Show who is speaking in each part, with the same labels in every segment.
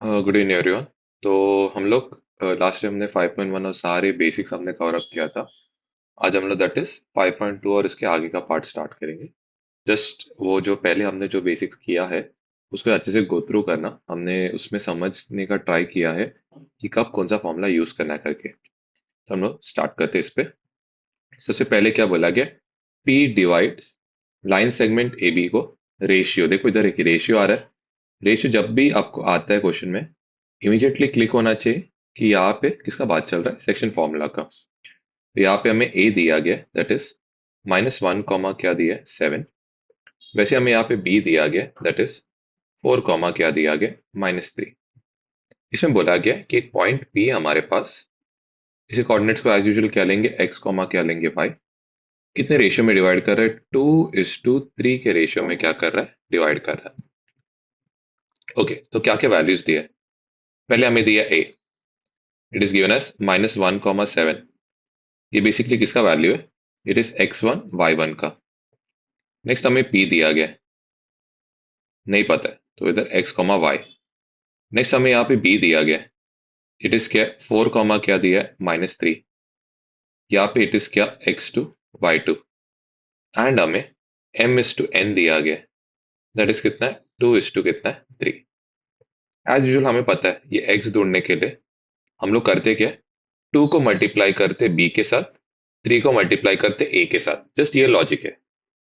Speaker 1: Good evening everyone. तो हम लोग लास्ट टाइम हमने 5.1 और सारे बेसिक्स हमने कवर अप किया था। आज हम लोग दैट इज 5.2 और इसके आगे का पार्ट स्टार्ट करेंगे। जस्ट वो जो पहले हमने जो बेसिक्स किया है उसको अच्छे से गो थ्रू करना। हमने उसमें समझने का ट्राई किया है कि कब कौन सा फॉर्मूला यूज करना है करके। तो हम लोग स्टार्ट करते हैं इस पे। सबसे पहले क्या बोला गया? P divides line segment A B को रेशियो। देखो इधर एक रेशियो आ रहा है। रेशियो जब भी आपको आता है क्वेश्चन में इमीडिएटली क्लिक होना चाहिए कि यहाँ पे किसका बात चल रहा है, सेक्शन फॉर्मूला का। तो यहाँ पे हमें ए दिया गया दैट इज -1 कॉमा क्या दिया है 7। वैसे हमें यहाँ पे बी दिया गया दैट इज 4 कॉमा क्या दिया गया -3। इसमें बोला गया कि एक पॉइंट पी है हमारे पास। इसे कोऑर्डिनेट्स को एज यूजुअल क्या लेंगे, एक्स कॉमा क्या लेंगे वाई। कितने रेशियो में डिवाइड कर रहा है? 2:3 के रेशियो में क्या कर रहा है, डिवाइड कर रहा है। ओके, तो क्या क्या वैल्यूज दिए? पहले हमें दिया A, it is given as -1 comma 7। ये बेसिकली किसका वैल्यू है? इट इज x1 y1 का। नेक्स्ट हमें p दिया गया है, नहीं पता है तो इधर x कॉमा वाई। नेक्स्ट हमें यहाँ पे b दिया गया है, इट इज क्या 4 कॉमा क्या दिया है -3। यहाँ पे इट इज क्या x2 y2। एंड हमें m/n दिया गया है दैट इज कितना है 2 कितना है 3। एज यूजुअल हमें पता है ये x ढूंढने के लिए हम लोग करते क्या, 2 को मल्टीप्लाई करते b के साथ, 3 को मल्टीप्लाई करते a के साथ। जस्ट ये लॉजिक है।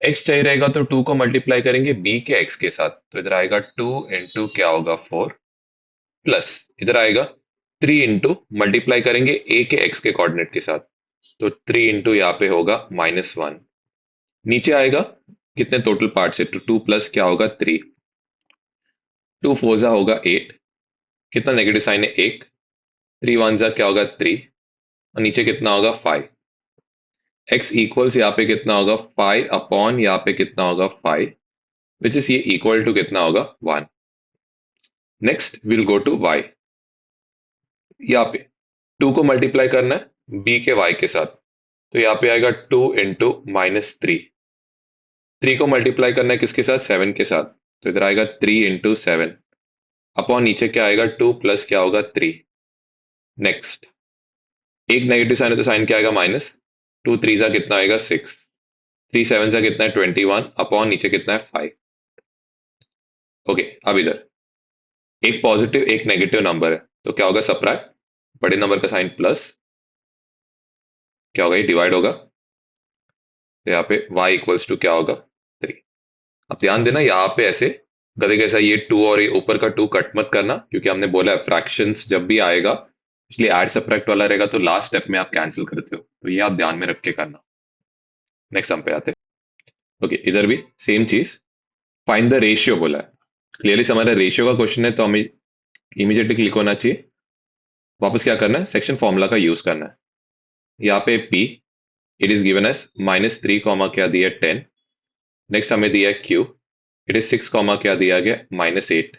Speaker 1: x चाहिए रहेगा तो 2 को मल्टीप्लाई करेंगे b के x के साथ, तो इधर आएगा 2 इंटू क्या होगा 4, प्लस इधर आएगा 3 इंटू मल्टीप्लाई करेंगे a के x के कोऑर्डिनेट के साथ, तो 3 इंटू यहाँ पे होगा -1। नीचे आएगा कितने टोटल पार्ट से, तो 2 प्लस क्या होगा 3, 2 4 जा होगा 8। कितना नेगेटिव साइन है 1, 3 1 जा क्या होगा 3, और नीचे कितना होगा 5। x इक्वल्स यहाँ पे कितना होगा 5 अपॉन यहाँ पे कितना होगा 5, विच इज ये इक्वल टू कितना होगा 1। Next will go to y। यहाँ पे 2 को मल्टीप्लाई करना है b के y के साथ, तो यहाँ पे आएगा 2 इंटू -3। 3 को मल्टीप्लाई करना है किसके साथ, 7 के साथ, तो इधर आएगा 3 इंटू 7 अपॉन नीचे क्या आएगा 2 प्लस क्या होगा 3। नेक्स्ट एक नेगेटिव साइन है तो साइन क्या आएगा माइनस, 2 3 जा कितना आएगा 6, 3 7 जा कितना है 21 अपॉन नीचे कितना है 5। ओके, अब इधर एक पॉजिटिव एक नेगेटिव नंबर है तो क्या होगा सब्ट्रैक्ट, बड़े नंबर का साइन प्लस, क्या होगा ये डिवाइड होगा, तो यहाँ पे y इक्वल्स टू क्या होगा 3। अब ध्यान देना यहाँ पे ऐसे गधे कैसा ये 2 और ये ऊपर का 2 कट मत करना, क्योंकि हमने बोला है फ्रैक्शंस जब भी आएगा इसलिए ऐड सब्ट्रैक्ट वाला रहेगा तो लास्ट स्टेप में आप कैंसिल करते हो, तो ये आप ध्यान में रख के करना। नेक्स्ट हम पे आते हैं। ओके, इधर भी सेम चीज, फाइंड द रेशियो बोला है। क्लियरली हमारा रेशियो का क्वेश्चन है तो हमें इमीडिएटली क्लिक होना चाहिए। वापस क्या करना है, सेक्शन फॉर्मूला का यूज करना है। यहाँ पे p it is given as -3 comma क्या दिया 10। नेक्स्ट हमें दिया है q, इट इज 6 कॉमा क्या दिया गया -8।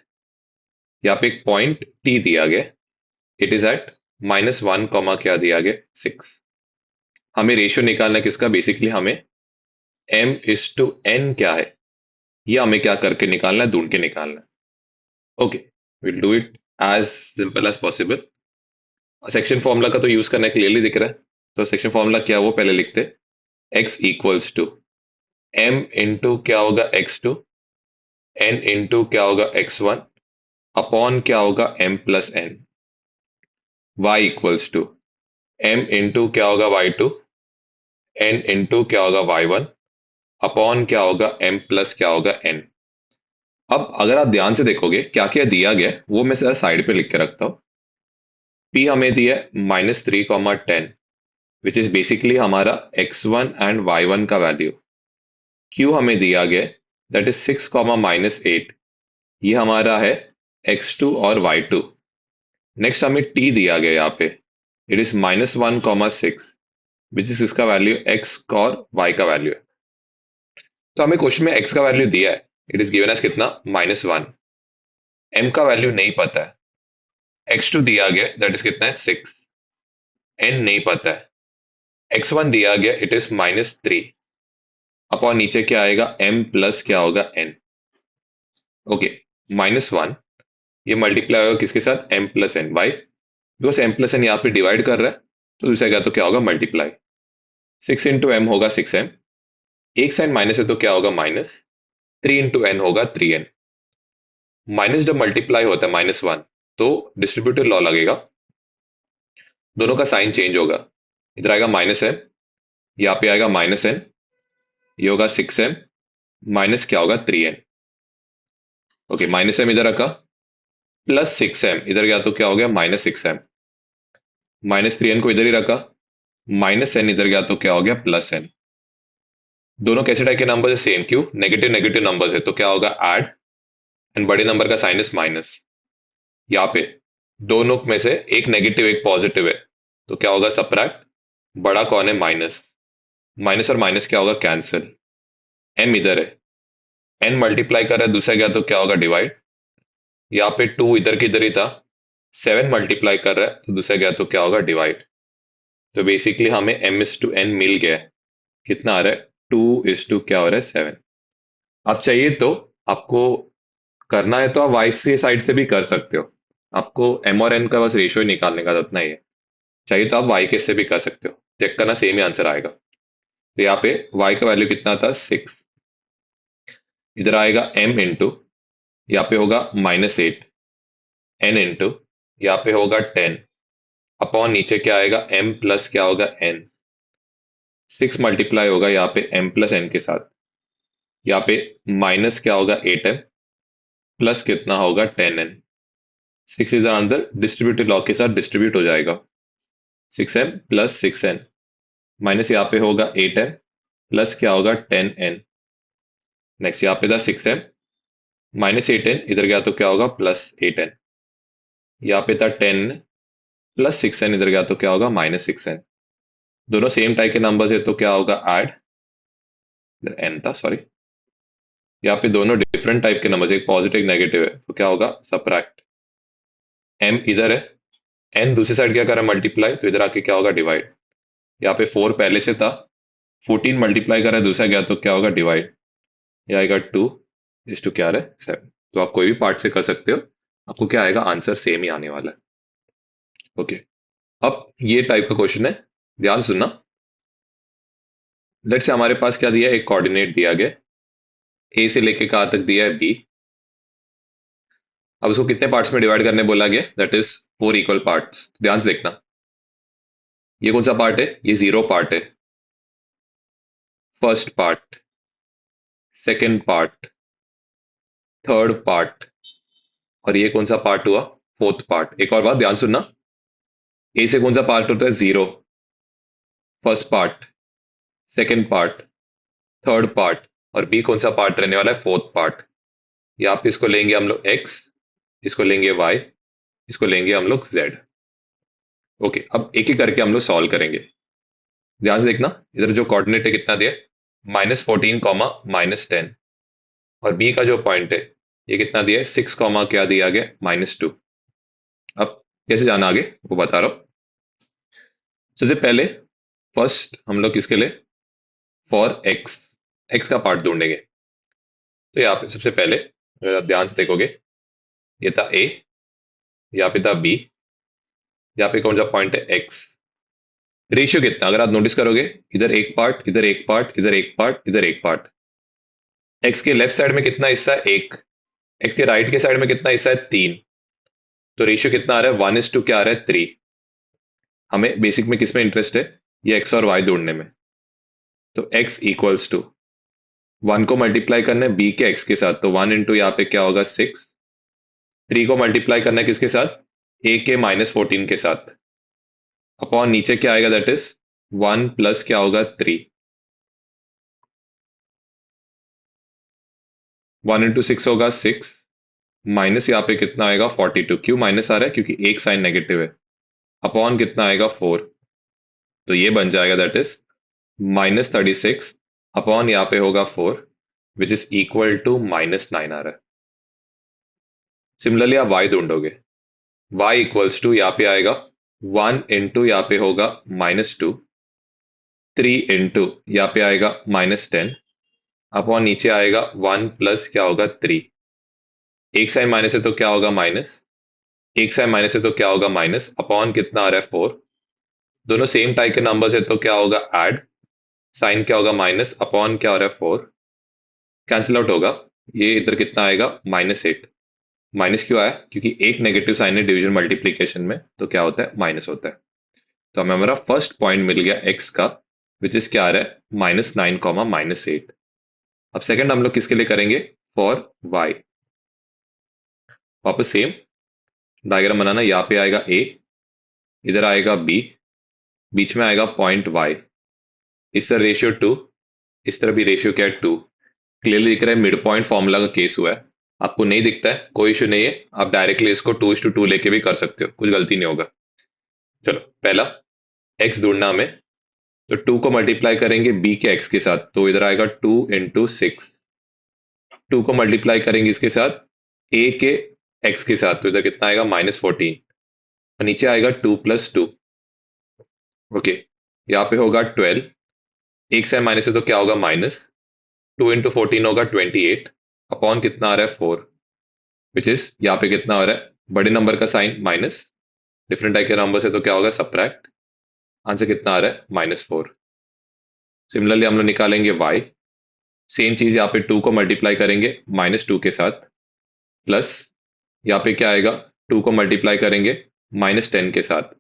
Speaker 1: यहाँ पे एक पॉइंट t दिया गया, इट इज एट -1 कॉमा क्या दिया गया 6। हमें रेशियो निकालना है किसका, बेसिकली हमें m/n क्या है ये हमें क्या करके निकालना है, ढूंढ के निकालना है। Okay, will do it as simple as possible. Section formula का तो यूज करना क्लियरली दिख रहा है, तो सेक्शन फॉर्मूला क्या है वो पहले लिखते हैं। x equals to m into क्या होगा x2, n इंटू क्या होगा x1 अपॉन क्या होगा m+n। y equals to m into क्या होगा y2, n इंटू क्या होगा y1 अपॉन क्या होगा m प्लस क्या होगा n। अब अगर आप ध्यान से देखोगे क्या क्या दिया गया है, वो मैं जरा साइड पे लिख के रखता हूँ। p हमें दिया है -3, 10 विच इज बेसिकली हमारा x1 एंड y1 का वैल्यू। q हमें दिया गया है दैट इज 6, -8, ये हमारा है x2 और y2। नेक्स्ट हमें t दिया गया यहाँ पे, इट इज -1, 6 विच इज इसका वैल्यू x और y का वैल्यू है। तो हमें क्वेश्चन में x का वैल्यू दिया है, इट इज गिवन एज कितना -1। m का वैल्यू नहीं पता है, x2 दिया गया दैट इज कितना है 6, n नहीं पता है, x1 दिया गया इट इज -3 अपॉन नीचे क्या आएगा m प्लस क्या होगा n। ओके, -1 ये मल्टीप्लाई होगा किसके साथ, m plus n, y because m plus n यहाँ पे डिवाइड कर रहा है, तो दूसरा क्या, तो क्या होगा मल्टीप्लाई, 6 इंटू एम होगा 6m, एक साइन माइनस है तो क्या होगा माइनस, 3 इंटू एन होगा 3n। माइनस जब मल्टीप्लाई होता है -1, तो डिस्ट्रीब्यूटिव लॉ लगेगा, दोनों का साइन चेंज होगा, इधर आएगा -m, यहाँ पे आएगा -n, ये होगा 6m, माइनस क्या होगा 3n। ओके, -m इधर रखा, प्लस 6m इधर गया तो क्या हो गया -6m, -3n को इधर ही रखा, -n इधर गया तो क्या हो गया +n। दोनों कैसे टाइप के नंबर है, सेम, क्यों, नेगेटिव नेगेटिव नंबर्स है तो क्या होगा ऐड, एंड बड़े नंबर का साइन इज माइनस। यहाँ पे दोनों में से एक नेगेटिव एक पॉजिटिव है, तो क्या होगा सबट्रैक्ट, बड़ा कौन है माइनस, माइनस और माइनस क्या होगा कैंसिल, m इधर है, n मल्टीप्लाई कर रहा है, दूसरा गया तो क्या होगा डिवाइड, यहाँ पे 2 इधर की इधर ही था, 7 मल्टीप्लाई कर रहा है तो दूसरा गया तो क्या होगा डिवाइड। तो बेसिकली हमें m/n मिल गया है, कितना आ रहा है 2 क्या हो रहा है 7। अब चाहिए तो आपको करना है तो आप वाई से साइड से भी कर सकते हो, आपको m और n का बस रेशियो ही निकालने का उतना ही है, चाहिए तो आप y के से भी कर सकते हो, चेक करना सेम ही आंसर आएगा। तो यहाँ पे y का वैल्यू कितना था 6, इधर आएगा m इंटू, यहाँ पे होगा -8, n इंटू, यहाँ पे होगा 10, अपॉन नीचे क्या आएगा m प्लस क्या होगा n, 6 मल्टीप्लाई होगा यहाँ पे m प्लस n के साथ, यहाँ पे माइनस क्या होगा 8m प्लस कितना होगा 10n, 6 इधर अंदर डिस्ट्रीब्यूटिव लॉ के साथ डिस्ट्रीब्यूट हो जाएगा, 6m प्लस 6n, माइनस यहाँ पे होगा 8m प्लस क्या होगा 10n, नेक्स्ट यहाँ पे था 6m -8n, इधर गया तो क्या होगा +8n, यहाँ पे था 10 प्लस 6n, इधर गया तो क्या होगा -6n, दोनों सेम टाइप के नंबर्स है तो क्या होगा ऐड, n था सॉरी, यहाँ पे दोनों डिफरेंट टाइप के नंबर्स, एक पॉजिटिव एक नेगेटिव है तो क्या होगा सबट्रैक्ट, m इधर है, n दूसरी साइड क्या कर रहा है मल्टीप्लाई, तो इधर आके क्या होगा डिवाइड, यहाँ पे 4 पहले से था, 14 मल्टीप्लाई कर रहा है दूसरा गया तो क्या होगा डिवाइड, ये आएगा 2 क्या आ रहा है 7। तो आप कोई भी पार्ट से कर सकते हो, आपको क्या आएगा आंसर सेम ही आने वाला है। ओके, अब ये टाइप का क्वेश्चन है, ध्यान सुनना। लेट्स से हमारे पास क्या दिया है, एक कोऑर्डिनेट दिया गया, ए से लेके कहाँ तक दिया है बी, अब उसको कितने पार्ट्स में डिवाइड करने बोला गया, दैट इज 4 इक्वल पार्ट्स। ध्यान से देखना, ये कौन सा पार्ट है, ये 0 पार्ट है, first part, second part, third part, और ये कौन सा पार्ट हुआ, फोर्थ पार्ट। एक और बात ध्यान सुनना, ए से कौन सा पार्ट होता है 0, first part, second part, third part, और बी कौन सा पार्ट रहने वाला है फोर्थ पार्ट। यहाँ पे इसको लेंगे हम लोग x, इसको लेंगे y, इसको लेंगे हम लोग z। ओके, अब एक एक करके हम लोग सॉल्व करेंगे, ध्यान से देखना, इधर जो कोऑर्डिनेट है कितना दिया, -14 -10, और बी का जो पॉइंट है ये कितना दिया है 6 क्या दिया गया -2। अब कैसे जाना आगे वो बता रहा हूँ। सबसे पहले फर्स्ट हम लोग किसके लिए, फॉर एक्स, एक्स का पार्ट ढूंढेंगे। तो यहाँ पे सबसे पहले अगर आप ध्यान से देखोगे, ये था ए, यहाँ पे था बी, यहाँ पे कौन सा पॉइंट है एक्स, रेशियो कितना अगर आप नोटिस करोगे, इधर एक पार्ट, इधर एक पार्ट, इधर एक पार्ट, इधर एक पार्ट, एक्स के लेफ्ट साइड में कितना हिस्सा है एक, एक्स के राइट के साइड में कितना हिस्सा है 3, तो रेशियो कितना आ रहा है 1:2 क्या आ रहा है 3। हमें बेसिक में किस में इंटरेस्ट है, ये एक्स और वाई ढूंढने में, तो x इक्वल्स टू 1 को मल्टीप्लाई करना है b के x के साथ, तो 1 इंटू यहाँ पे क्या होगा 6, 3 को मल्टीप्लाई करना है किसके साथ, a के -14 के साथ, अपॉन नीचे क्या आएगा दैट इज 1 प्लस क्या होगा 3, 1 इंटू 6 होगा 6, माइनस यहाँ पे कितना आएगा 42, क्यों माइनस आ रहा है क्योंकि एक साइन नेगेटिव है, अपॉन कितना आएगा 4, तो ये बन जाएगा दैट इज -36 अपॉन यहाँ पे होगा 4, विच इज इक्वल टू -9 आ रहा है। सिमिलरली आप y ढूंढोगे, y इक्वल्स टू यहाँ पे आएगा 1 इंटू यहाँ पे होगा -2, 3 इंटू यहाँ पे आएगा -10, अपॉन नीचे आएगा 1 प्लस क्या होगा 3, एक साइन माइनस है तो क्या होगा माइनस, एक साइन माइनस है तो क्या होगा माइनस, अपॉन कितना आ रहा है 4। दोनों सेम टाइप के नंबर्स है तो क्या होगा ऐड, साइन क्या होगा माइनस, अपॉन क्या हो रहा है 4, कैंसिल आउट होगा। ये इधर कितना आएगा -8। माइनस क्यों आया, क्योंकि एक नेगेटिव साइन है डिवीजन मल्टीप्लीकेशन में, तो क्या होता है माइनस होता है। तो हमें हमारा फर्स्ट पॉइंट मिल गया एक्स का, विच इज क्या आ रहा है -9, -8। अब सेकंड हम लोग किसके लिए करेंगे, फॉर वाई। वापस सेम डायग्राम बनाना, यहाँ पे आएगा ए, इधर आएगा बी, बीच में आएगा पॉइंट वाई, इस तरह रेशियो 2, इस तरह भी रेशियो क्या है 2। क्लियरली दिख रहा है मिड पॉइंट फॉर्मूला का केस हुआ है। आपको नहीं दिखता है कोई इशू नहीं है, आप डायरेक्टली इसको 2:2 लेके भी कर सकते हो, कुछ गलती नहीं होगा। चलो पहला एक्स ढूंढना हमें, तो 2 को मल्टीप्लाई करेंगे बी के एक्स के साथ, तो इधर आएगा 2 × 6। 2 को मल्टीप्लाई करेंगे इसके साथ ए के एक्स के साथ, तो इधर कितना आएगा -14, और नीचे आएगा 2 + 2। ओके, यहाँ पे होगा 12, एक से माइनस है तो क्या होगा माइनस, 2 × 14 होगा 28, अपॉन कितना आ रहा है 4, विच इज यहाँ पे कितना आ रहा है बड़े नंबर का साइन माइनस, डिफरेंट टाइप के नंबर से तो क्या होगा सब्ट्रैक्ट, आंसर कितना आ रहा है -4। सिमिलरली हम लोग निकालेंगे y, सेम चीज यहाँ पे 2 को मल्टीप्लाई करेंगे -2 के साथ, प्लस यहाँ पे क्या आएगा 2 को मल्टीप्लाई करेंगे -10 के साथ,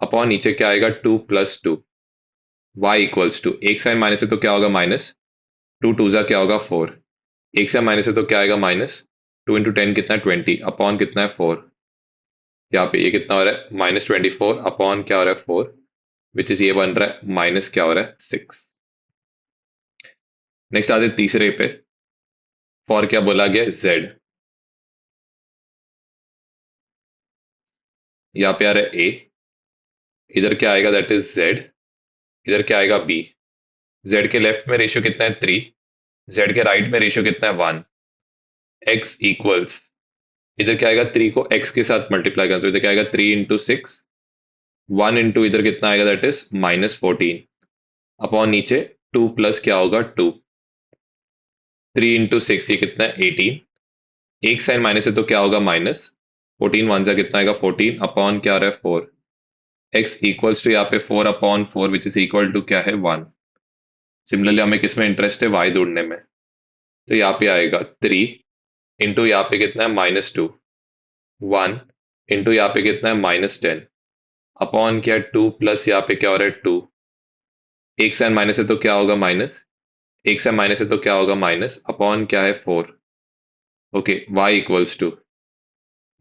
Speaker 1: अपॉन नीचे क्या आएगा 2 + 2, y इक्वल्स टू, एक साइन माइनस है तो क्या होगा माइनस, 2 × 2 क्या होगा 4, एक साइन माइनस है तो क्या आएगा माइनस, 2 × 10 कितना है 20, अपॉन कितना है 4। यहाँ पे ये कितना हो रहा है -24, अपॉन क्या हो रहा है 4, विच इज ये बन रहा है माइनस क्या हो रहा है 6। नेक्स्ट आते हैं तीसरे पे, फॉर क्या बोला गया z, यहाँ पे आ रहा है a, इधर क्या आएगा दैट इज z, इधर क्या आएगा b। z के लेफ्ट में रेशियो कितना है 3, z के राइट में रेशियो कितना है 1, x इक्वल्स, इधर क्या आएगा 3 को x के साथ मल्टीप्लाई करना, तो इधर क्या आएगा 3 × 6, 1 इधर कितना आएगा दैट इज -14, अपॉन नीचे 2 प्लस क्या होगा 2, 3 × 6 ये कितना है 18, एक साइन माइनस है तो क्या होगा माइनस, 14 वन जा कितना आएगा 14, अपॉन क्या आ रहा है 4, x इक्वल्स टू यहाँ पे 4/4 विच इज इक्वल टू क्या है 1। सिमिलरली हमें किस में इंटरेस्ट है y ढूंढने में, तो यहाँ पे आएगा 3 यहाँ पे कितना है -2, 1 यहाँ पे कितना है -10, अपॉन क्या 2 प्लस यहाँ पे क्या हो रहा है 2, एक साइन माइनस है तो क्या होगा माइनस, एक साइन माइनस है तो क्या होगा माइनस, अपॉन क्या है 4। ओके, y इक्वल्स टू,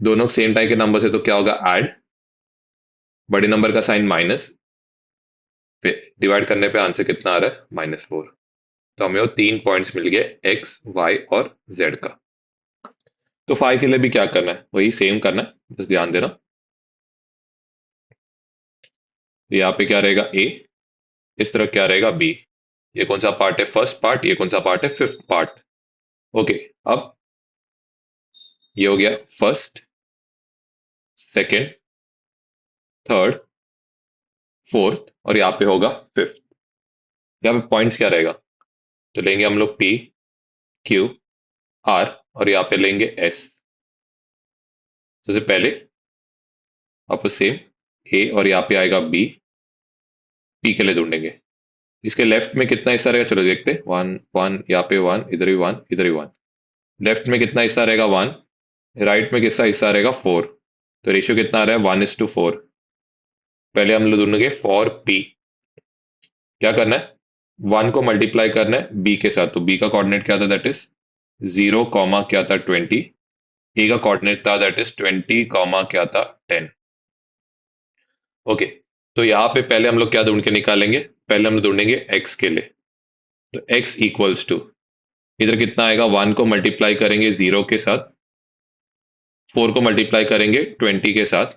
Speaker 1: दोनों सेम टाइप के नंबर से तो क्या होगा ऐड, बड़े नंबर का साइन माइनस, फिर डिवाइड करने पे आंसर कितना आ रहा है -4। तो हमें वो 3 पॉइंट्स मिल गए एक्स वाई और जेड का। तो फाई के लिए भी क्या करना है, वही सेम करना है, बस ध्यान देना। यहाँ पे क्या रहेगा ए, इस तरह क्या रहेगा बी। ये कौन सा पार्ट है फर्स्ट पार्ट, ये कौन सा पार्ट है फिफ्थ पार्ट। ओके, अब ये हो गया फर्स्ट, सेकंड, थर्ड, फोर्थ, और यहाँ पे होगा फिफ्थ। यहाँ पे पॉइंट्स क्या रहेगा, तो लेंगे हम लोग पी, क्यू, आर, और यहाँ पे लेंगे एस। सबसे पहले आपको सेम ए, और यहाँ पे आएगा बी, पी के लिए ढूंढेंगे। इसके लेफ्ट में कितना हिस्सा रहेगा, चलो देखते हैं। 1 1, यहाँ पे 1, इधर भी 1, इधर भी 1। लेफ्ट में कितना हिस्सा रहेगा 1, राइट में कितना हिस्सा रहेगा 4, तो रेशियो कितना आ रहा है 1:4। पहले हम लोग ढूंढेंगे फॉर पी। क्या करना है, 1 को मल्टीप्लाई करना है बी के साथ, तो बी का कोऑर्डिनेट क्या था दैट इज 0, क्या था 20, ए का कोऑर्डिनेट था दैट इज 20, क्या था 10। ओके, तो यहाँ पे पहले हम लोग क्या ढूंढ के निकालेंगे, पहले हम लोग ढूंढेंगे एक्स के लिए, तो एक्स इक्वल्स टू, इधर कितना आएगा 1 को मल्टीप्लाई करेंगे 0 के साथ, 4 को मल्टीप्लाई करेंगे 20 के साथ,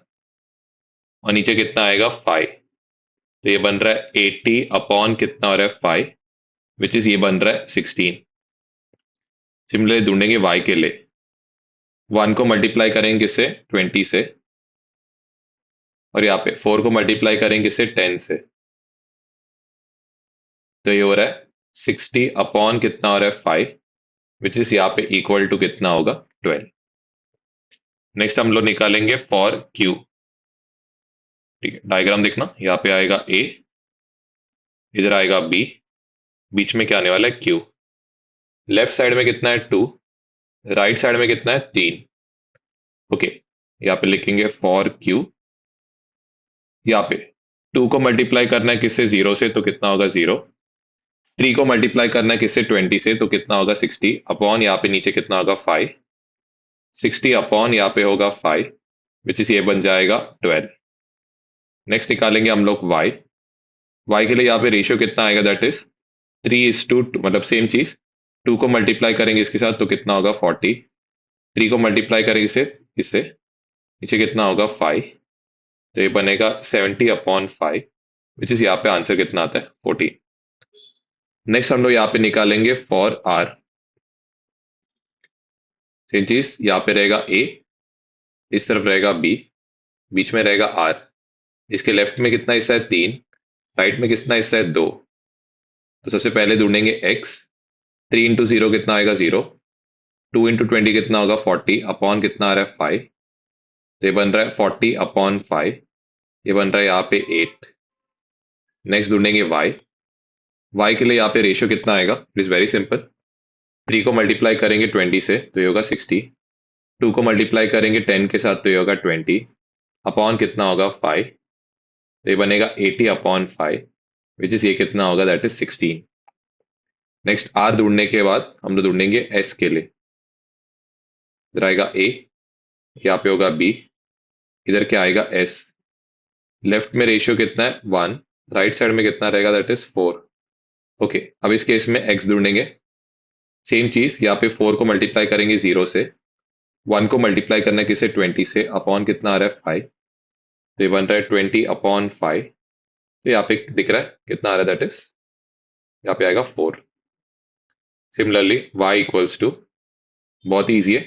Speaker 1: और नीचे कितना आएगा 5, तो ये बन रहा है 80 अपॉन कितना हो रहा है 5, विच इज ये बन रहा है 16। सिमिलरली ढूंढेंगे y के लिए, 1 को मल्टीप्लाई करेंगे किससे 20 से, और यहाँ पे 4 को मल्टीप्लाई करेंगे किससे 10 से, तो ये हो रहा है 60 अपॉन कितना हो रहा है 5, विच इज यहाँ पे इक्वल टू कितना होगा 12। नेक्स्ट हम लोग निकालेंगे फॉर क्यू। ठीक है, डायग्राम देखना, यहाँ पे आएगा ए, इधर आएगा बी, बीच में क्या आने वाला है क्यू। लेफ्ट साइड में कितना है 2, राइट साइड में कितना है 3। ओके, यहाँ पे लिखेंगे फॉर क्यू। यहाँ पे 2 को मल्टीप्लाई करना है किससे, 0 से, तो कितना होगा 0। 3 को मल्टीप्लाई करना है किससे, 20 से, तो कितना होगा 60 अपॉन यहाँ पे नीचे कितना होगा 5। 60 अपॉन यहाँ पे होगा 5, विच इज ये बन जाएगा 12। नेक्स्ट निकालेंगे हम लोग y। y के लिए यहाँ पे रेशियो कितना आएगा, दैट इज 3:2, मतलब सेम चीज। 2 को मल्टीप्लाई करेंगे इसके साथ तो कितना होगा 40। 3 को मल्टीप्लाई करेंगे इसे, इससे नीचे कितना होगा 5, तो ये बनेगा 70 अपॉन 5, विच इज यहाँ पे आंसर कितना आता है 14। नेक्स्ट हम लोग यहाँ पे निकालेंगे फॉर r। सेम चीज, यहाँ पे रहेगा a, इस तरफ रहेगा b, बीच में रहेगा r। इसके लेफ्ट में कितना हिस्सा है 3, राइट में कितना हिस्सा है 2। तो सबसे पहले ढूंढेंगे x। 3 इंटू 0 कितना आएगा 0। 2 इंटू 20 कितना होगा 40 अपॉन कितना आ रहा है 5, तो ये बन रहा है 40 अपॉन 5, ये बन रहा है यहाँ पे 8। नेक्स्ट ढूंढेंगे y। y के लिए यहाँ पे रेशियो कितना आएगा, इट इज वेरी सिंपल। 3 को मल्टीप्लाई करेंगे 20 से तो ये होगा 60। 2 को मल्टीप्लाई करेंगे 10 के साथ तो ये होगा 20 अपॉन कितना होगा 5, तो ये बनेगा 80 अपॉन 5, विच इज ये कितना होगा, दैट इज 16। नेक्स्ट r ढूंढने के बाद हम लोग ढूंढेंगे s के लिए। इधर आएगा a, यहाँ पे होगा b, इधर क्या आएगा s। लेफ्ट में रेशियो कितना है 1, राइट साइड में कितना रहेगा, दैट इज 4। ओके, अब इस केस में x ढूंढेंगे। सेम चीज, यहाँ पे 4 को मल्टीप्लाई करेंगे 0 से, 1 को मल्टीप्लाई करना है किसे, 20 से, अपॉन कितना आ रहा है 5, तो ये बन रहा है 20 अपॉन 5। तो यहाँ पे दिख रहा है कितना आ रहा है, दैट इज यहाँ पे आएगा 4। सिमिलरली y इक्वल्स टू, बहुत ही ईजी है,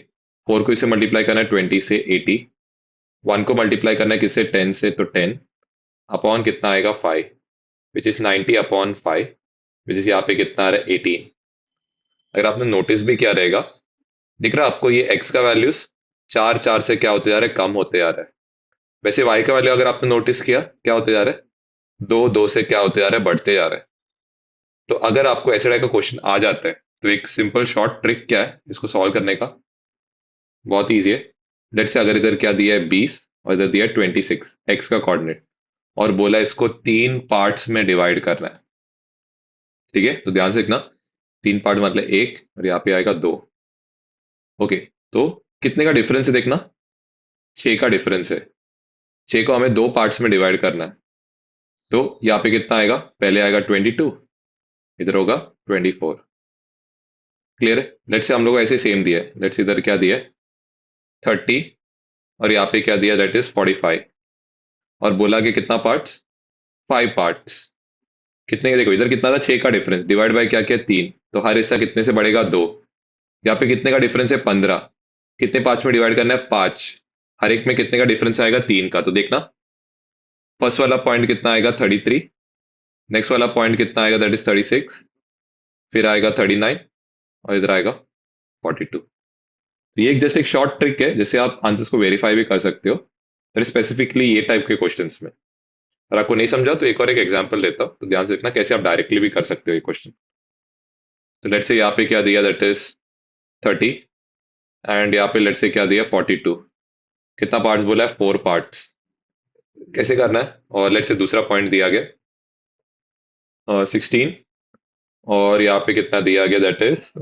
Speaker 1: 4 को इससे मल्टीप्लाई करना है 20 से 80, 1 को मल्टीप्लाई करना है किससे 10 से, तो 10 अपॉन कितना आएगा 5, which is 90 upon 5, which is यहाँ पे कितना आ रहा है 18। अगर आपने नोटिस भी किया रहेगा, दिख रहा है आपको ये x का वैल्यूज 4 4 से क्या होते जा रहा है, कम होते जा रहा है। वैसे y का वैल्यू अगर आपने नोटिस किया क्या होते जा रहा है, 2 2 से क्या होते जा रहा है, बढ़ते जा रहा है। तो अगर आपको ऐसे टाइप का क्वेश्चन आ जाता है तो एक सिंपल शॉर्ट ट्रिक क्या है इसको सॉल्व करने का, बहुत ईजी है। लेट्स से अगर इधर क्या दिया है 20 और इधर दिया है 26 x का कोऑर्डिनेट, और बोला इसको 3 पार्ट्स में डिवाइड करना है। ठीक है, तो ध्यान से देखना, 3 पार्ट मतलब 1 और यहाँ पे आएगा 2। ओके, तो कितने का डिफरेंस है देखना, 6 का डिफरेंस है। 6 को हमें 2 पार्ट्स में डिवाइड करना है, तो यहाँ पे कितना आएगा, पहले आएगा 22, इधर होगा 24। क्लियर है। लेट्स से हम लोग को ऐसे सेम दिया है, लेट्स इधर क्या दिया है 30 और यहाँ पे क्या दिया, दैट इज 45, और बोला कि कितना पार्ट्स, 5 पार्ट्स। कितने का, देखो इधर कितना था 6 का डिफरेंस, डिवाइड बाय क्या किया 3, तो हर हिस्सा कितने से बढ़ेगा 2। यहाँ पे कितने का डिफरेंस है 15, कितने पार्ट्स में डिवाइड करना है 5, हर एक में कितने का डिफरेंस आएगा 3 का। तो देखना फर्स्ट वाला पॉइंट कितना आएगा 33, नेक्स्ट वाला पॉइंट कितना आएगा, दैट इज 36, फिर आएगा 39 और इधर आएगा 42। तो ये एक जैसे एक शॉर्ट ट्रिक है जिससे आप आंसर्स को वेरीफाई भी कर सकते हो, पर स्पेसिफिकली ये टाइप के क्वेश्चंस में। अगर आपको नहीं समझा तो एक और एक एग्जांपल देता हूँ, तो ध्यान से देखना कैसे आप डायरेक्टली भी कर सकते हो ये क्वेश्चन। तो लेट्स से यहाँ पे क्या दिया, दैट इज 30, एंड यहाँ पे लेट्स से क्या दिया 42। कितना पार्ट्स बोला है, 4 पार्ट्स। कैसे करना है, और लेट्स से दूसरा पॉइंट दिया गया 16, और यहाँ पे कितना दिया गया, दैट इज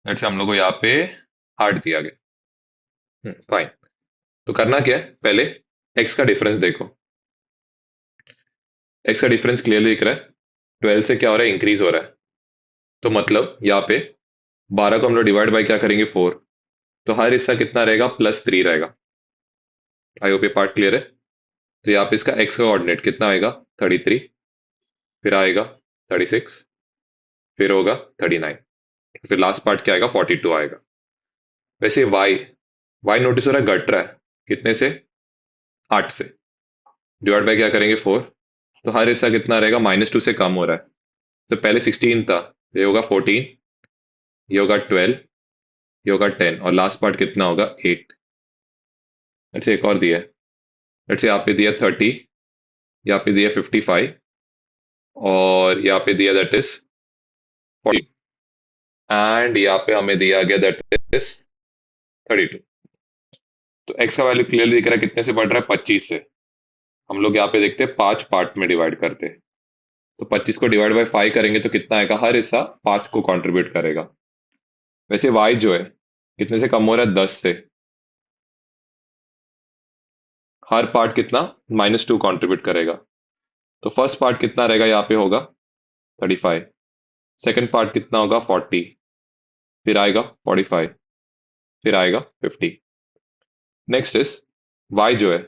Speaker 1: लेट्स से हम लोग को यहाँ पे 8 दिया गया। फाइन। तो करना क्या है, पहले x का डिफरेंस देखो, x का डिफरेंस क्लियरली दिख रहा है, 12 से क्या हो रहा है, इंक्रीज हो रहा है। तो मतलब यहाँ पे 12 को हम लोग डिवाइड बाय क्या करेंगे 4, तो हर हिस्सा कितना रहेगा, +3 रहेगा। आई होप ये पार्ट क्लियर है। तो यहाँ पे इसका x का कोऑर्डिनेट कितना आएगा 33, फिर आएगा 36, फिर होगा 39, फिर लास्ट पार्ट क्या आएगा 42 आएगा। वैसे y नोटिस हो रहा है घट रहा है, कितने से 8 से, डिवाइड बाय क्या करेंगे 4, तो हर हिस्सा कितना रहेगा, -2 से कम हो रहा है। तो पहले 16 था, ये होगा 14, ये होगा 12, ये होगा 10 और लास्ट पार्ट कितना होगा 8। लेट्स से एक और दिया है। लेट्स से यहाँ पे दिया 30, यहाँ पे दिया 55 और यहाँ पे दिया दैट इज 40 एंड यहाँ पे हमें दिया गया दैट इज 32। तो एक्स का वैल्यू क्लियरली दिख रहा है कितने से बढ़ रहा है 25 से। हम लोग यहाँ पे देखते हैं 5 पार्ट में डिवाइड करते हैं। तो 25 को डिवाइड बाय 5 करेंगे तो कितना आएगा, हर हिस्सा 5 को कंट्रीब्यूट करेगा। वैसे y जो है कितने से कम हो रहा है 10 से। हर पार्ट कितना -2 कंट्रीब्यूट करेगा। तो फर्स्ट पार्ट कितना रहेगा यहाँ पे होगा 35, सेकंड पार्ट कितना होगा 40, फिर आएगा 45, फिर आएगा 50। नेक्स्ट इज y जो है